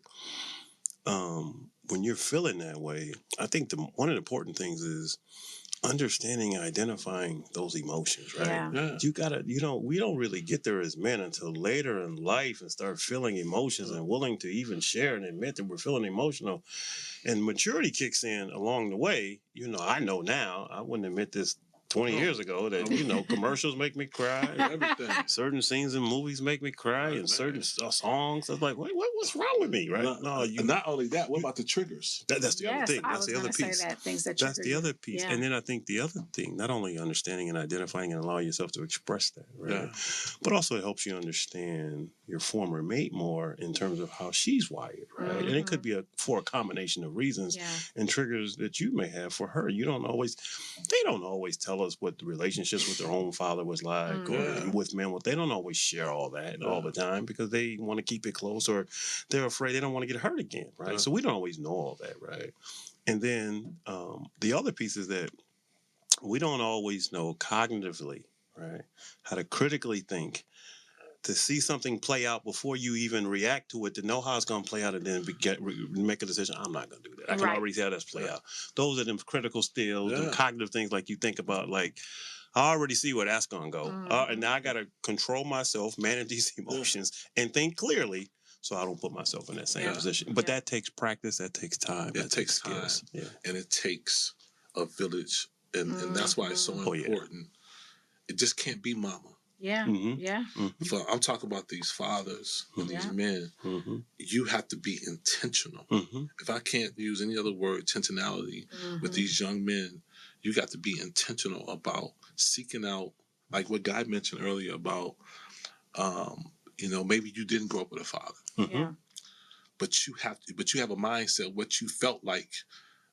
S3: when you're feeling that way, I think one of the important things is understanding and identifying those emotions, right? You gotta, we don't really get there as men until later in life and start feeling emotions and willing to even share and admit that we're feeling emotional. And maturity kicks in along the way. I know now, I wouldn't admit this 20 years ago, that, commercials make me cry. Everything. Certain scenes in movies make me cry, and certain songs. I was like, what's wrong with me, right?
S2: Not only that, what about the triggers?
S3: That's the other thing. That's the other piece.
S1: That's
S3: the other piece. And then I think the other thing, not only understanding and identifying and allowing yourself to express that, right? But also it helps you understand your former mate more in terms of how she's wired, right? And it could be for a combination of reasons and triggers that you may have for her. They don't always tell us what the relationships with their own father was like or with men. They don't always share all that all the time because they want to keep it close, or they're afraid they don't want to get hurt again, right? So we don't always know all that, right? And then the other piece is that we don't always know cognitively, right, how to critically think, to see something play out before you even react to it, to know how it's going to play out, and then make a decision. I'm not going to do that. I can already see how that's play out. Those are them critical skills, the cognitive things, like you think about, like, I already see where that's gonna go, and now I gotta control myself, manage these emotions, and think clearly, so I don't put myself in that same position. But that takes practice. That takes time.
S2: That takes skills. And it takes a village, and that's why it's so important. It just can't be mama. I'm talking about these fathers and these men. You have to be intentional. If I can't use any other word, intentionality with these young men, you got to be intentional about seeking out, like what Guy mentioned earlier about, maybe you didn't grow up with a father, but you have a mindset what you felt like,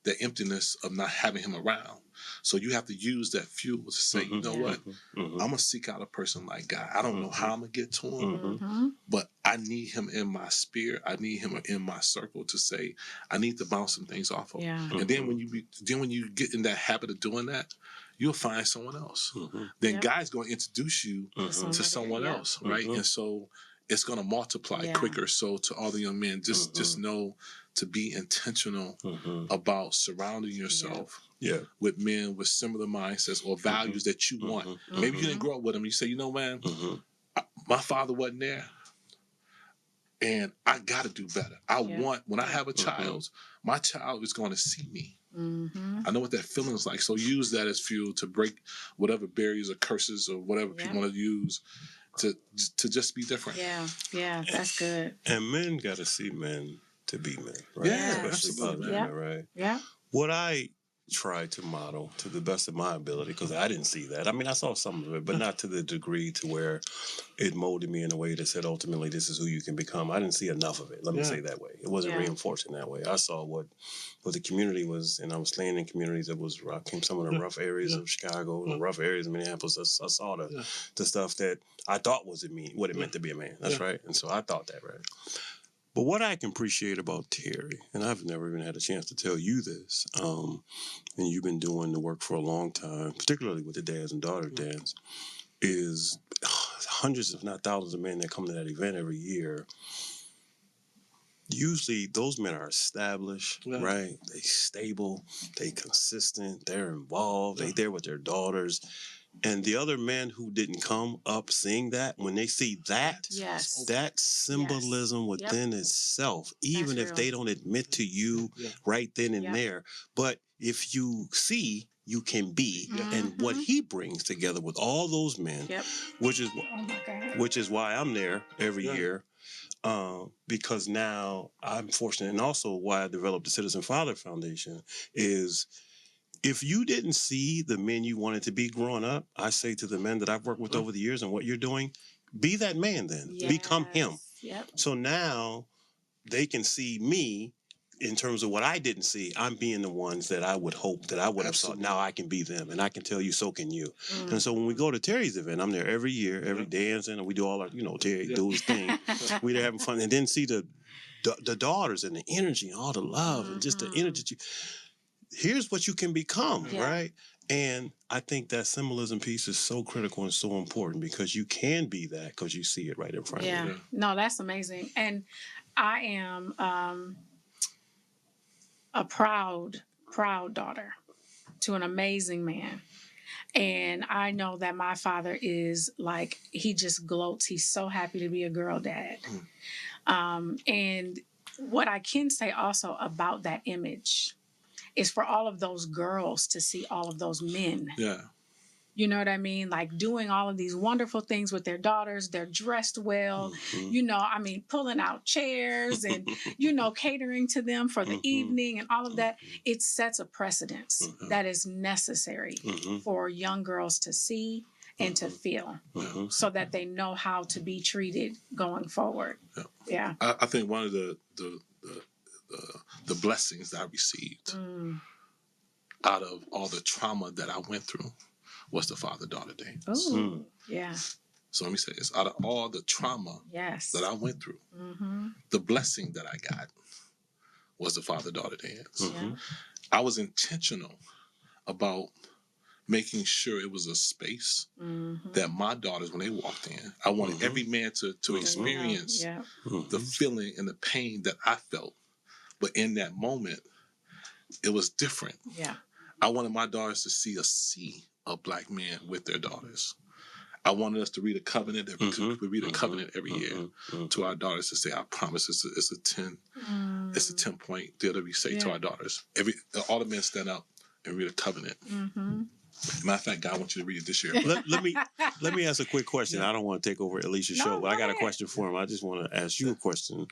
S2: the emptiness of not having him around. So you have to use that fuel to say, you know what, I'm gonna seek out a person like God. I don't know how I'm gonna get to him, but I need him in my spirit. I need him in my circle to say, I need to bounce some things off of. And then when you get in that habit of doing that, you'll find someone else. Then God's going to introduce you to someone else, right? And so it's going to multiply quicker. So to all the young men, just know to be intentional about surrounding yourself with men with similar mindsets or values that you want. Maybe you didn't grow up with them. You say, you know, man, my father wasn't there, and I got to do better. I want, when I have a child, my child is going to see me. I know what that feeling is like. So use that as fuel to break whatever barriers or curses or whatever people want to use to just be different.
S1: That's good.
S3: And men got to see men to be men, right?
S2: Yeah,
S3: especially positive men, right? What I try to model to the best of my ability, because I didn't see that. I mean, I saw some of it, but not to the degree to where it molded me in a way that said, ultimately, this is who you can become. I didn't see enough of it. Let me say that way. It wasn't reinforced in that way. I saw what the community was, and I was staying in communities that was rough, came some of the rough areas of Chicago and the rough areas of Minneapolis. I saw the stuff that I thought was what it meant to be a man. That's right. And so I thought that, right? But what I can appreciate about Terry, and I've never even had a chance to tell you this, and you've been doing the work for a long time, particularly with the dads and daughters dance, is hundreds, if not thousands of men that come to that event every year. Usually those men are established, right? They stable, they consistent, they're involved, they there with their daughters. And the other men who didn't come up seeing that, when they see that, that symbolism within itself, even if they don't admit to you right then and there, but if you see, you can be, and what he brings together with all those men, which is why I'm there every year. Because now I'm fortunate, and also why I developed the Citizen Father Foundation is, if you didn't see the men you wanted to be growing up, I say to the men that I've worked with over the years and what you're doing, be that man then. Become him. So now they can see me in terms of what I didn't see. I'm being the ones that I would hope that I would have saw. Now I can be them, and I can tell you, so can you. And so when we go to Terry's event, I'm there every year, every dancing, and we do all our, Terry do his thing. We're there having fun, and then see the daughters and the energy and all the love and just the energy. Here's what you can become, right? And I think that symbolism piece is so critical and so important, because you can be that because you see it right in front of you.
S1: No, that's amazing. And I am a proud daughter to an amazing man. And I know that my father is like, he just gloats. He's so happy to be a girl dad. And what I can say also about that image is for all of those girls to see all of those men. You know what I mean? Like doing all of these wonderful things with their daughters. They're dressed well, pulling out chairs and, catering to them for the evening and all of that. It sets a precedence that is necessary for young girls to see and to feel, so that they know how to be treated going forward.
S2: I think one of the blessings that I received out of all the trauma that I went through was the father-daughter dance. So let me say this: out of all the trauma that I went through, the blessing that I got was the father-daughter dance. I was intentional about making sure it was a space that my daughters, when they walked in, I wanted every man to experience the feeling and the pain that I felt. But in that moment, it was different. I wanted my daughters to see a sea of black men with their daughters. I wanted us to read a covenant. That we read a covenant every year to our daughters to say, "I promise." It's a 10-point deal that we say to our daughters. All the men stand up and read a covenant. Matter of fact, God wants you to read it this year.
S3: let me ask a quick question. I don't want to take over Alysha's show, but I got a question for him. I just want to ask you a question.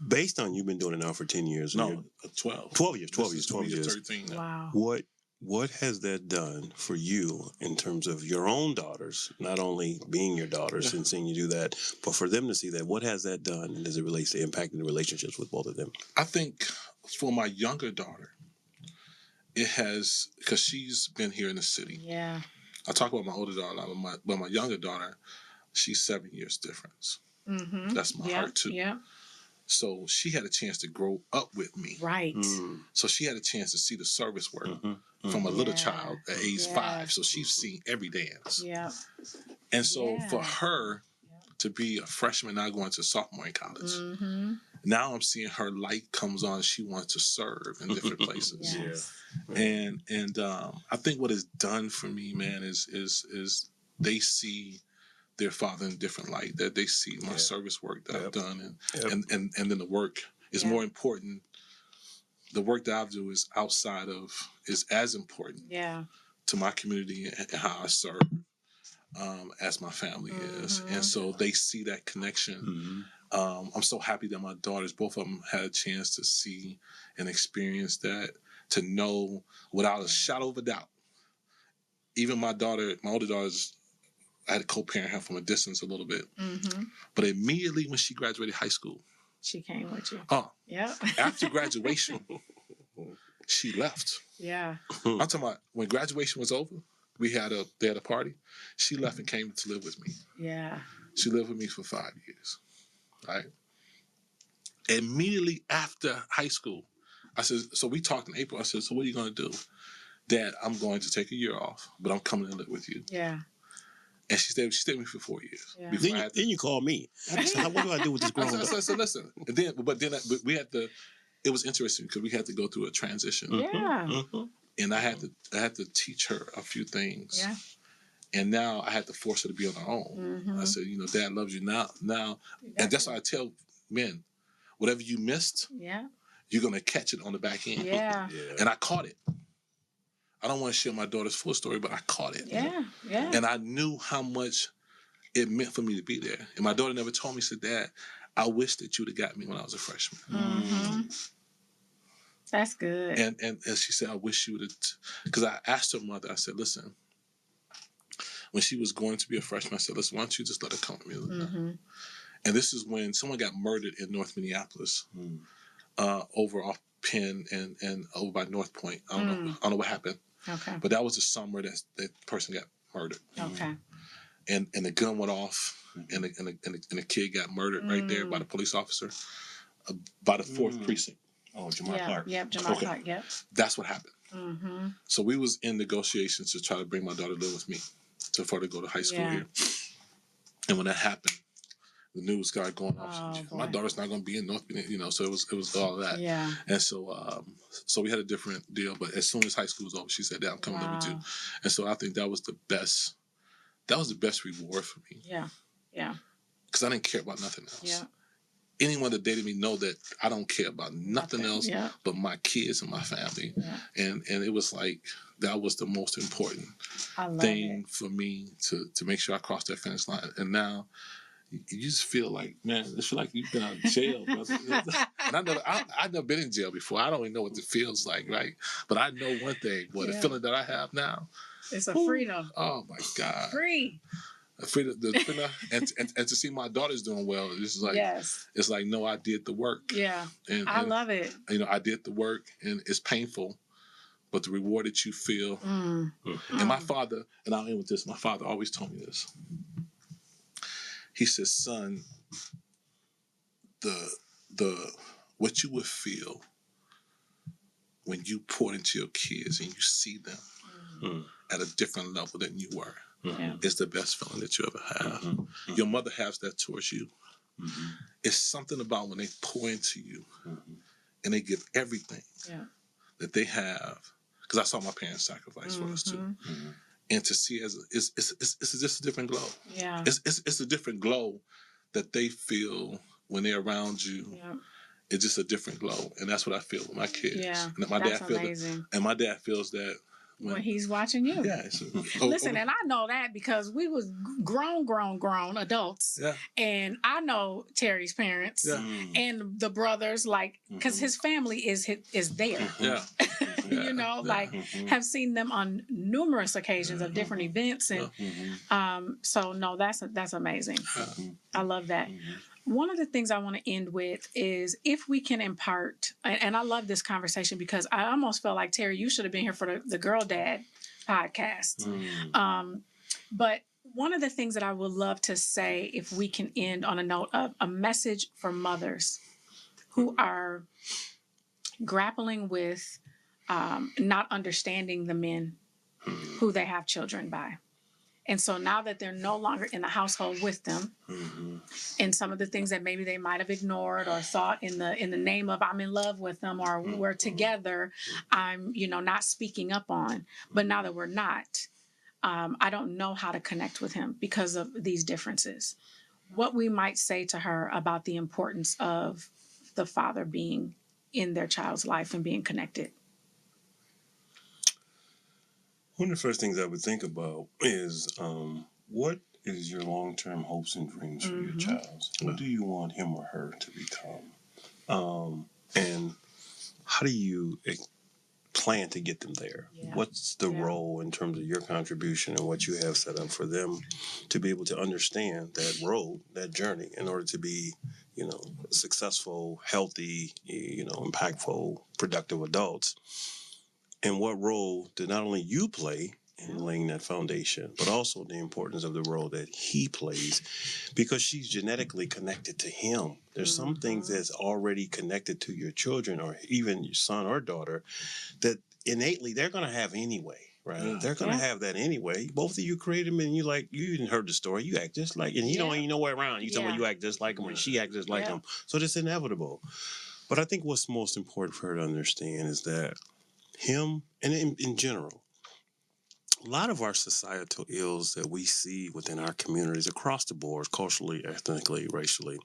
S3: Based on you've been doing it now for 10 years.
S2: No, 12.
S3: 12 years. 12 years.
S2: 13 now.
S1: Wow.
S3: What has that done for you in terms of your own daughters, not only being your daughters and seeing you do that, but for them to see that? What has that done as it relates to impacting the relationships with both of them?
S2: I think for my younger daughter, it has, because she's been here in the city.
S1: Yeah.
S2: I talk about my older daughter, but my younger daughter, she's 7 years difference. That's my heart too.
S1: Yeah.
S2: So she had a chance to grow up with me.
S1: Right.
S2: So she had a chance to see the service work from a little child at age 5. So she's seen every dance.
S1: Yeah.
S2: And so for her to be a freshman now going to sophomore in college, now I'm seeing her light comes on. She wants to serve in different places. And I think what it's done for me, man, is they see their father in a different light, that they see my service work that I've done, and then the work is more important. The work that I do is as important to my community and how I serve as my family is. And so they see that connection. I'm so happy that my daughters, both of them, had a chance to see and experience that, to know without a shadow of a doubt. Even my older daughter's, I had to co-parent her from a distance a little bit. But immediately when she graduated high school,
S1: she came with you.
S2: After graduation, she left.
S1: Yeah.
S2: I'm talking about when graduation was over, they had a party. She left and came to live with me.
S1: Yeah.
S2: She lived with me for 5 years. Right. Immediately after high school, I said, so we talked in April. I said, so what are you going to do? Dad, I'm going to take a year off, but I'm coming to live with you.
S1: Yeah.
S2: And she stayed with me for 4 years.
S1: Yeah.
S3: Then you called me. I said, what do I do with this grown up?
S2: I said, listen. And then we had to. It was interesting because we had to go through a transition.
S1: Yeah.
S2: And I had to teach her a few things.
S1: Yeah.
S2: And now I had to force her to be on her own. I said, Dad loves you now. And that's why I tell men, whatever you missed, you're gonna catch it on the back end.
S1: Yeah.
S2: And I caught it. I don't want to share my daughter's full story, but I caught it.
S1: Yeah.
S2: And I knew how much it meant for me to be there. And my daughter never told me, she said, Dad, I wish that you'd have got me when I was a freshman.
S1: That's good.
S2: And she said, I wish you would have, because I asked her mother, I said, listen, when she was going to be a freshman, I said, listen, why don't you just let her come with me? And this is when someone got murdered in North Minneapolis, over off Penn and over by North Point. I don't know what happened.
S1: Okay.
S2: But that was the summer that person got murdered.
S1: Okay.
S2: And the gun went off, and the kid got murdered right there by the police officer, by the 4th precinct.
S3: Oh, Jamar Clark.
S1: Yep, Jamar Clark, yep.
S2: That's what happened. So we was in negotiations to try to bring my daughter to live with me, for her to go to high school here. And when that happened, the news started going off. My daughter's not going to be in North, so it was all of that.
S1: Yeah.
S2: And so we had a different deal. But as soon as high school was over, she said, Dad, I'm coming to live with you. And so I think that was the best reward for me.
S1: Yeah. Yeah.
S2: Because I didn't care about nothing else.
S1: Yeah.
S2: Anyone that dated me know that I don't care about nothing else but my kids and my family. Yeah. And it was like, that was the most important thing for me to make sure I crossed that finish line. And now you just feel like, man, it's feel like you've been out of jail. And I've never been in jail before. I don't even know what it feels like, right? But I know one thing, the feeling that I have now.
S1: It's a freedom.
S2: Oh my God.
S1: Free.
S2: Freedom, and to see my daughters doing well, it's like, it's like, no, I did the work.
S1: Yeah. And I love it.
S2: I did the work, and it's painful, but the reward that you feel. And my father, and I'll end with this, my father always told me this. He says, son, the what you would feel when you pour into your kids and you see them at a different level than you were is the best feeling that you ever have. Your mother has that towards you. It's something about when they pour into you and they give everything that they have. because I saw my parents sacrifice for us too. Mm-hmm. And to see it's just a different glow.
S1: Yeah.
S2: It's a different glow that they feel when they're around you.
S1: Yeah.
S2: It's just a different glow, and that's what I feel with my kids.
S1: Yeah,
S2: and my
S1: that's
S2: dad feels
S1: amazing.
S2: that, and my dad feels that
S1: when he's watching you.
S2: Yeah.
S1: Listen, and I know that because we was grown adults.
S2: Yeah.
S1: And I know Terry's parents.
S2: Yeah.
S1: And the brothers, like, because his family is there.
S2: Yeah.
S1: You know, like, have seen them on numerous occasions of different events. And so, no, that's amazing. I love that. One of the things I want to end with is if we can impart, and I love this conversation because I almost felt like, Terry, you should have been here for the Girl Dad podcast. But one of the things that I would love to say, if we can end on a note of a message for mothers who are grappling with not understanding the men who they have children by. And so now that they're no longer in the household with them, and some of the things that maybe they might have ignored or thought in the name of I'm in love with them or we're together, I'm not speaking up on. But now that we're not, I don't know how to connect with him because of these differences. What we might say to her about the importance of the father being in their child's life and being connected.
S3: One of the first things I would think about is what is your long-term hopes and dreams for your child? What do you want him or her to become? And how do you plan to get them there? Yeah. What's the role in terms of your contribution and what you have set up for them to be able to understand that road, that journey, in order to be, successful, healthy, impactful, productive adults? And what role did not only you play in laying that foundation, but also the importance of the role that he plays, because she's genetically connected to him. There's some things that's already connected to your children or even your son or daughter that innately they're going to have anyway, right? Yeah. They're going to have that anyway. Both of you created him and you didn't heard the story. You act just like, and he don't even know where around. You tell me you act just like him and she acts just like him. So that's inevitable. But I think what's most important for her to understand is that him, and in general, a lot of our societal ills that we see within our communities across the board, culturally, ethnically, racially,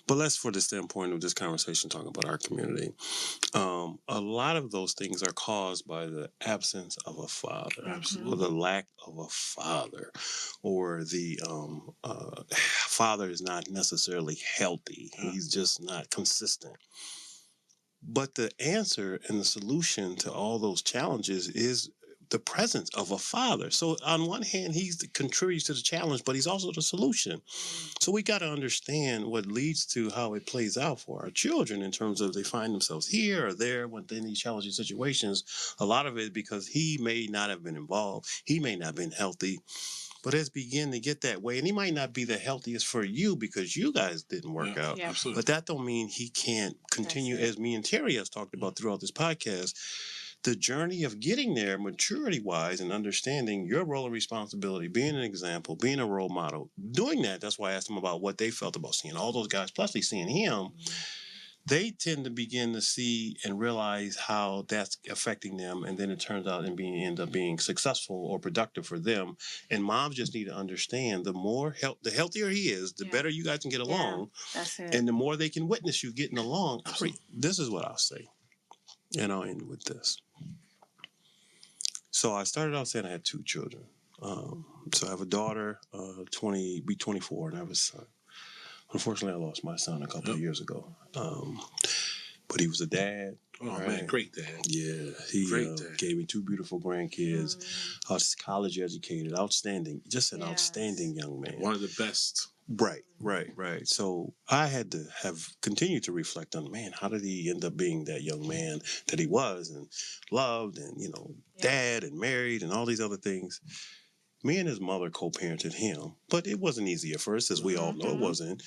S3: but let's, for the standpoint of this conversation, talk about our community. A lot of those things are caused by the absence of a father, or the lack of a father, or the father is not necessarily healthy. He's just not consistent. But the answer and the solution to all those challenges is the presence of a father. So on one hand, he contributes to the challenge, but he's also the solution. So we got to understand what leads to how it plays out for our children in terms of they find themselves here or there within these challenging situations. A lot of it because he may not have been involved. He may not have been healthy. But it's begin to get that way. And he might not be the healthiest for you because you guys didn't work out. Yeah. But that don't mean he can't continue, as me and Terry has talked about throughout this podcast, the journey of getting there maturity-wise and understanding your role and responsibility, being an example, being a role model. Doing that, that's why I asked them about what they felt about seeing all those guys, plus seeing him. They tend to begin to see and realize how that's affecting them, and then it turns out and end up being successful or productive for them. And moms just need to understand the healthier he is, the better you guys can get along.
S1: That's it.
S3: And the more they can witness you getting along. This is what I'll say, and I'll end with this. So I started out saying I had 2 children. So I have a daughter, 24, and I have a son. Unfortunately, I lost my son a couple of years ago. But he was a dad.
S2: Oh, right? Man, great dad.
S3: Yeah, he gave me 2 beautiful grandkids. College educated, outstanding, just an outstanding young man.
S2: One of the best.
S3: Right. So I had to have continued to reflect on, man, how did he end up being that young man that he was and loved and, dad and married and all these other things. Me and his mother co-parented him, but it wasn't easy at first, as we all know it wasn't.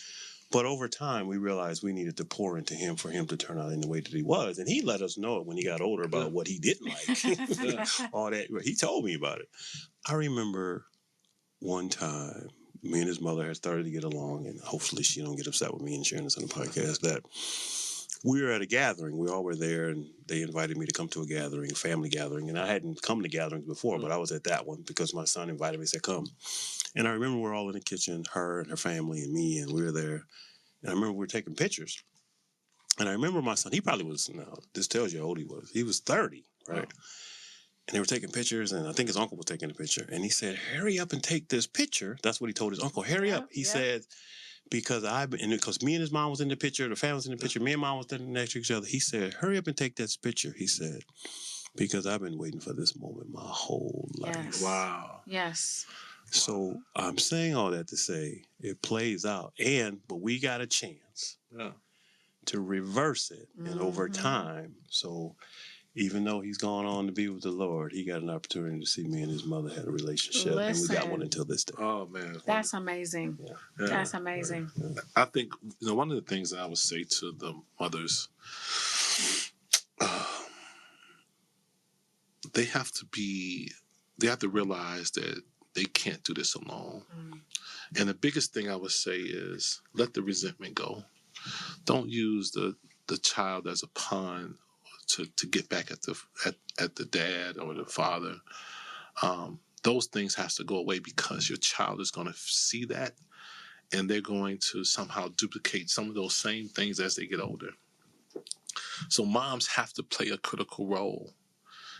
S3: But over time, we realized we needed to pour into him for him to turn out in the way that he was. And he let us know when he got older about what he didn't like. All that. He told me about it. I remember one time, me and his mother had started to get along, and hopefully she don't get upset with me and sharing this on the podcast, that we were at a gathering. We all were there, and they invited me to come to a gathering, a family gathering. And I hadn't come to gatherings before, but I was at that one because my son invited me, said, come. And I remember we're all in the kitchen, her and her family and me, and we were there. And I remember we were taking pictures. And I remember my son, he probably was, now, this tells you how old he was. He was 30, right? Oh. And they were taking pictures, and I think his uncle was taking a picture. And he said, hurry up and take this picture. That's what he told his uncle, hurry up. He said, because me and his mom was in the picture, the family was in the picture, me and mom was standing next to each other. He said, hurry up and take this picture. He said, because I've been waiting for this moment my whole life.
S1: Yes.
S2: Wow.
S1: Yes.
S3: So I'm saying all that to say it plays out, but we got a chance to reverse it, and over time. So even though he's gone on to be with the Lord, he got an opportunity to see me and his mother had a relationship, and we got one until this day.
S2: Oh man,
S1: that's amazing. Yeah. That's amazing.
S2: Yeah. I think one of the things that I would say to the mothers, they have to realize that they can't do this alone. And the biggest thing I would say is let the resentment go. Don't use the child as a pawn to get back at the dad or the father. Those things has to go away, because your child is going to see that, and they're going to somehow duplicate some of those same things as they get older. So moms have to play a critical role.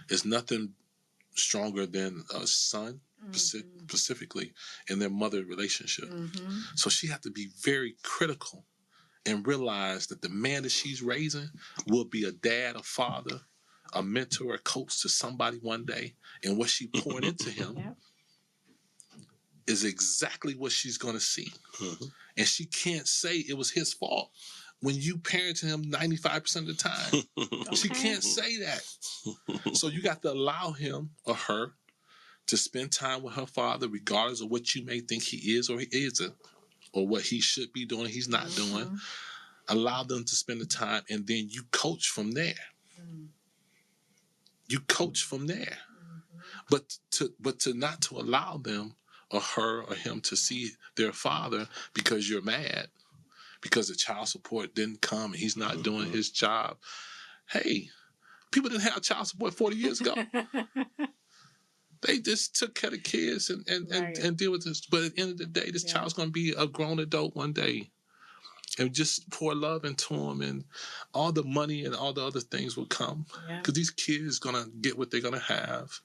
S2: There's nothing stronger than a son, specifically, in their mother relationship. So she has to be very critical and realize that the man that she's raising will be a dad, a father, a mentor, a coach to somebody one day. And what she poured into him is exactly what she's going to see. And she can't say it was his fault when you parented him 95% of the time. She can't say that. So you got to allow him or her to spend time with her father, regardless of what you may think he is or he isn't, or what he should be doing, he's not doing. Allow them to spend the time, and then you coach from there. You coach from there. But to not to allow them or her or him to see their father because you're mad, because the child support didn't come and he's not doing his job. Hey, people didn't have child support 40 years ago. They just took care of kids and deal with this. But at the end of the day, this child's going to be a grown adult one day. And just pour love into them, and all the money and all the other things will come. Because these kids going to get what they're going to have.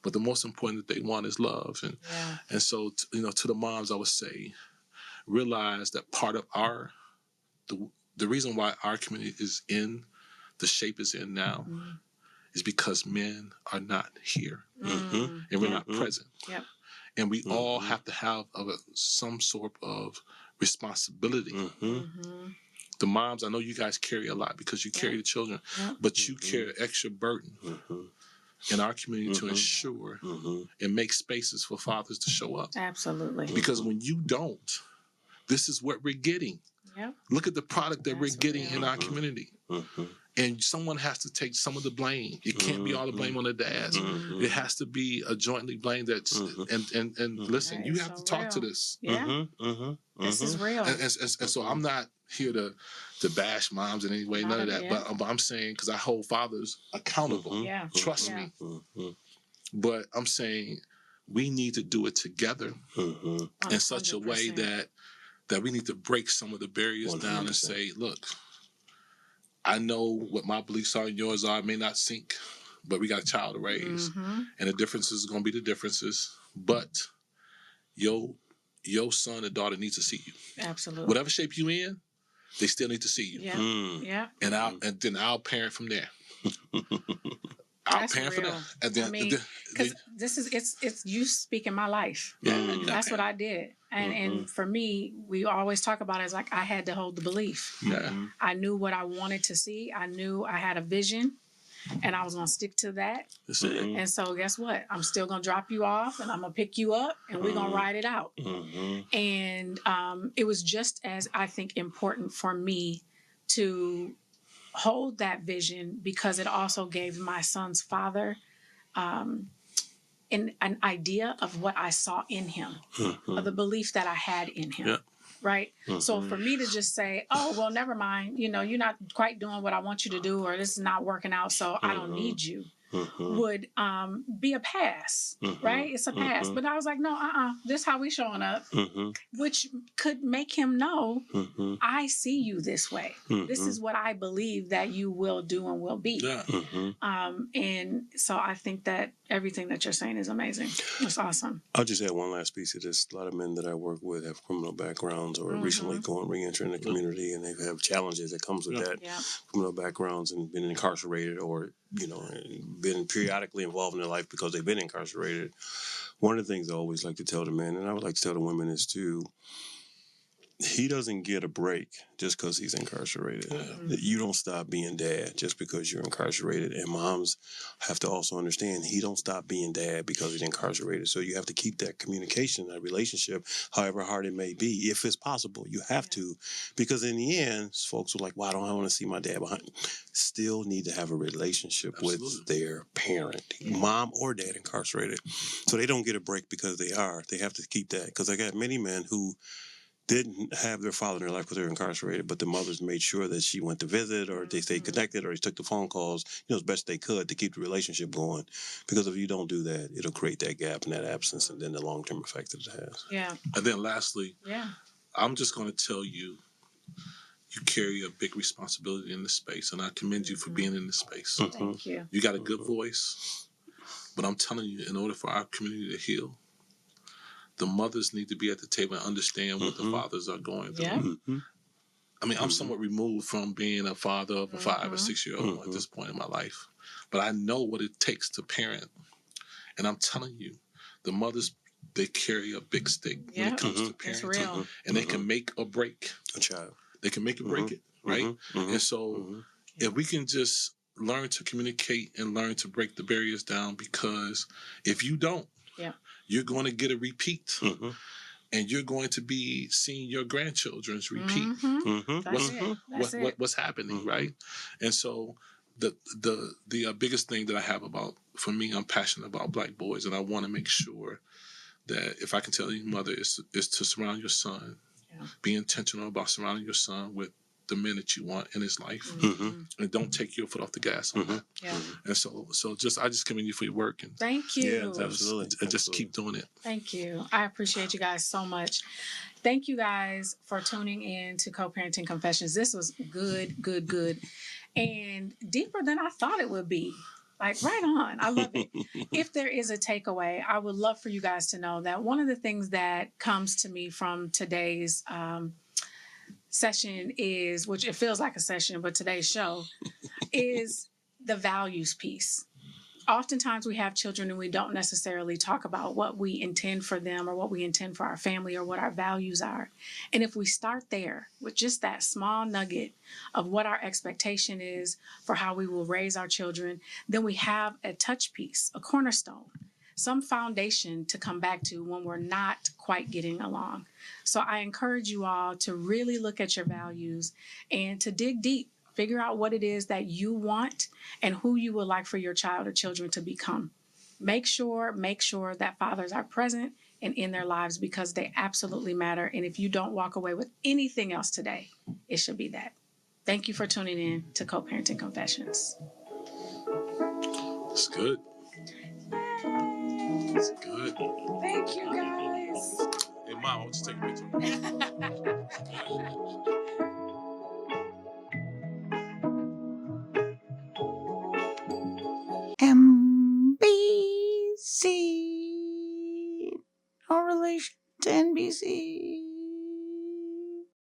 S2: But the most important that they want is love. And so, to the moms, I would say, realize that part of the reason why our community is in the shape it's in now is because men are not here. And we're not present. And we all have to have some sort of responsibility. The moms, I know you guys carry a lot because you carry the children, but you carry an extra burden in our community to ensure and make spaces for fathers to show up.
S1: Absolutely.
S2: Because when you don't, this is what we're getting. Look at the product that we're getting in our community. And someone has to take some of the blame. It can't be all the blame on the dads. It has to be a jointly blame that's and listen, you have to talk to this.
S1: This is real.
S2: And so I'm not here to bash moms in any way, none of that. But I'm saying, because I hold fathers accountable. Trust me. But I'm saying we need to do it together in such a way that we need to break some of the barriers 100%. Down and say, look, I know what my beliefs are and yours are. It may not sync, but we got a child to raise. And the differences are going to be the differences. But your son and daughter needs to see you.
S1: Absolutely.
S2: Whatever shape you in, they still need to see you. And then I'll parent from there. I'll parent from there. And then,
S1: because it's you speaking my life. That's what I did. And for me, we always talk about it as like I had to hold the belief. I knew what I wanted to see. I knew I had a vision, and I was going to stick to that. And so guess what? I'm still going to drop you off, and I'm going to pick you up, and we're going to ride it out. And it was just as, I think, important for me to hold that vision, because it also gave my son's father an idea of what I saw in him, of the belief that I had in him. right? So for me to just say, oh, well, never mind, you're not quite doing what I want you to do, or this is not working out, so I don't need you, would be a pass, right? It's a pass. But I was like, no, this is how we showing up, which could make him know, I see you this way. This is what I believe that you will do and will be.
S2: Yeah.
S1: And so I think that everything that you're saying is amazing. It's awesome.
S3: I'll just add one last piece of this. A lot of men that I work with have criminal backgrounds or recently re-entering the community, and they have challenges that comes with that. Criminal backgrounds and been incarcerated, or been periodically involved in their life because they've been incarcerated. One of the things I always like to tell the men, and I would like to tell the women, is too, he doesn't get a break just because he's incarcerated. You don't stop being dad just because you're incarcerated. And moms have to also understand he don't stop being dad because he's incarcerated. So you have to keep that communication, that relationship, however hard it may be. If it's possible, you have to. Because in the end, folks are like, well, I don't want to see my dad behind. Still need to have a relationship with their parent, mom or dad incarcerated. So they don't get a break because they are. They have to keep that. Because I got many men who didn't have their father in their life because they were incarcerated, but the mothers made sure that she went to visit, or they stayed connected, or they took the phone calls, as best they could to keep the relationship going. Because if you don't do that, it'll create that gap and that absence, and then the long-term effect that it has.
S1: Yeah.
S2: And then lastly, I'm just going to tell you, you carry a big responsibility in this space, and I commend you for being in this space.
S1: Thank you.
S2: You got a good voice, but I'm telling you, in order for our community to heal, the mothers need to be at the table and understand what the fathers are going through. I mean, I'm somewhat removed from being a father of a 5 or 6 year old at this point in my life, but I know what it takes to parent. And I'm telling you, the mothers, they carry a big stick when it comes to parenting, and they can make or break
S3: a child.
S2: They can make or break it, right? And so if we can just learn to communicate and learn to break the barriers down, because if you don't, you're going to get a repeat, and you're going to be seeing your grandchildren's repeat. What's happening, right? And so the biggest thing that I have for me, I'm passionate about Black boys, and I want to make sure that if I can tell you, mother, is to surround your son. Be intentional about surrounding your son with the men that you want in his life, and don't take your foot off the gas on that. And so I just commend you for your work, and
S1: thank you.
S2: Absolutely. And just keep doing it.
S1: Thank you. I appreciate you guys so much. Thank you guys for tuning in to Co-Parenting Confessions. This was good, and deeper than I thought it would be. Like, right on. I love it. If there is a takeaway, I would love for you guys to know that one of the things that comes to me from today's session is, which it feels like a session, but today's show is the values piece. Oftentimes we have children and we don't necessarily talk about what we intend for them or what we intend for our family or what our values are. And if we start there with just that small nugget of what our expectation is for how we will raise our children, then we have a touch piece, a cornerstone, some foundation to come back to when we're not quite getting along. So I encourage you all to really look at your values and to dig deep. Figure out what it is that you want and who you would like for your child or children to become. Make sure that fathers are present and in their lives, because they absolutely matter. And if you don't walk away with anything else today, it should be that. Thank you for tuning in to Co-Parenting Confessions.
S2: It's good. It's good.
S1: Thank you, guys.
S2: Hey, Mom, I'll just take a picture.
S4: MBC. No relation to NBC.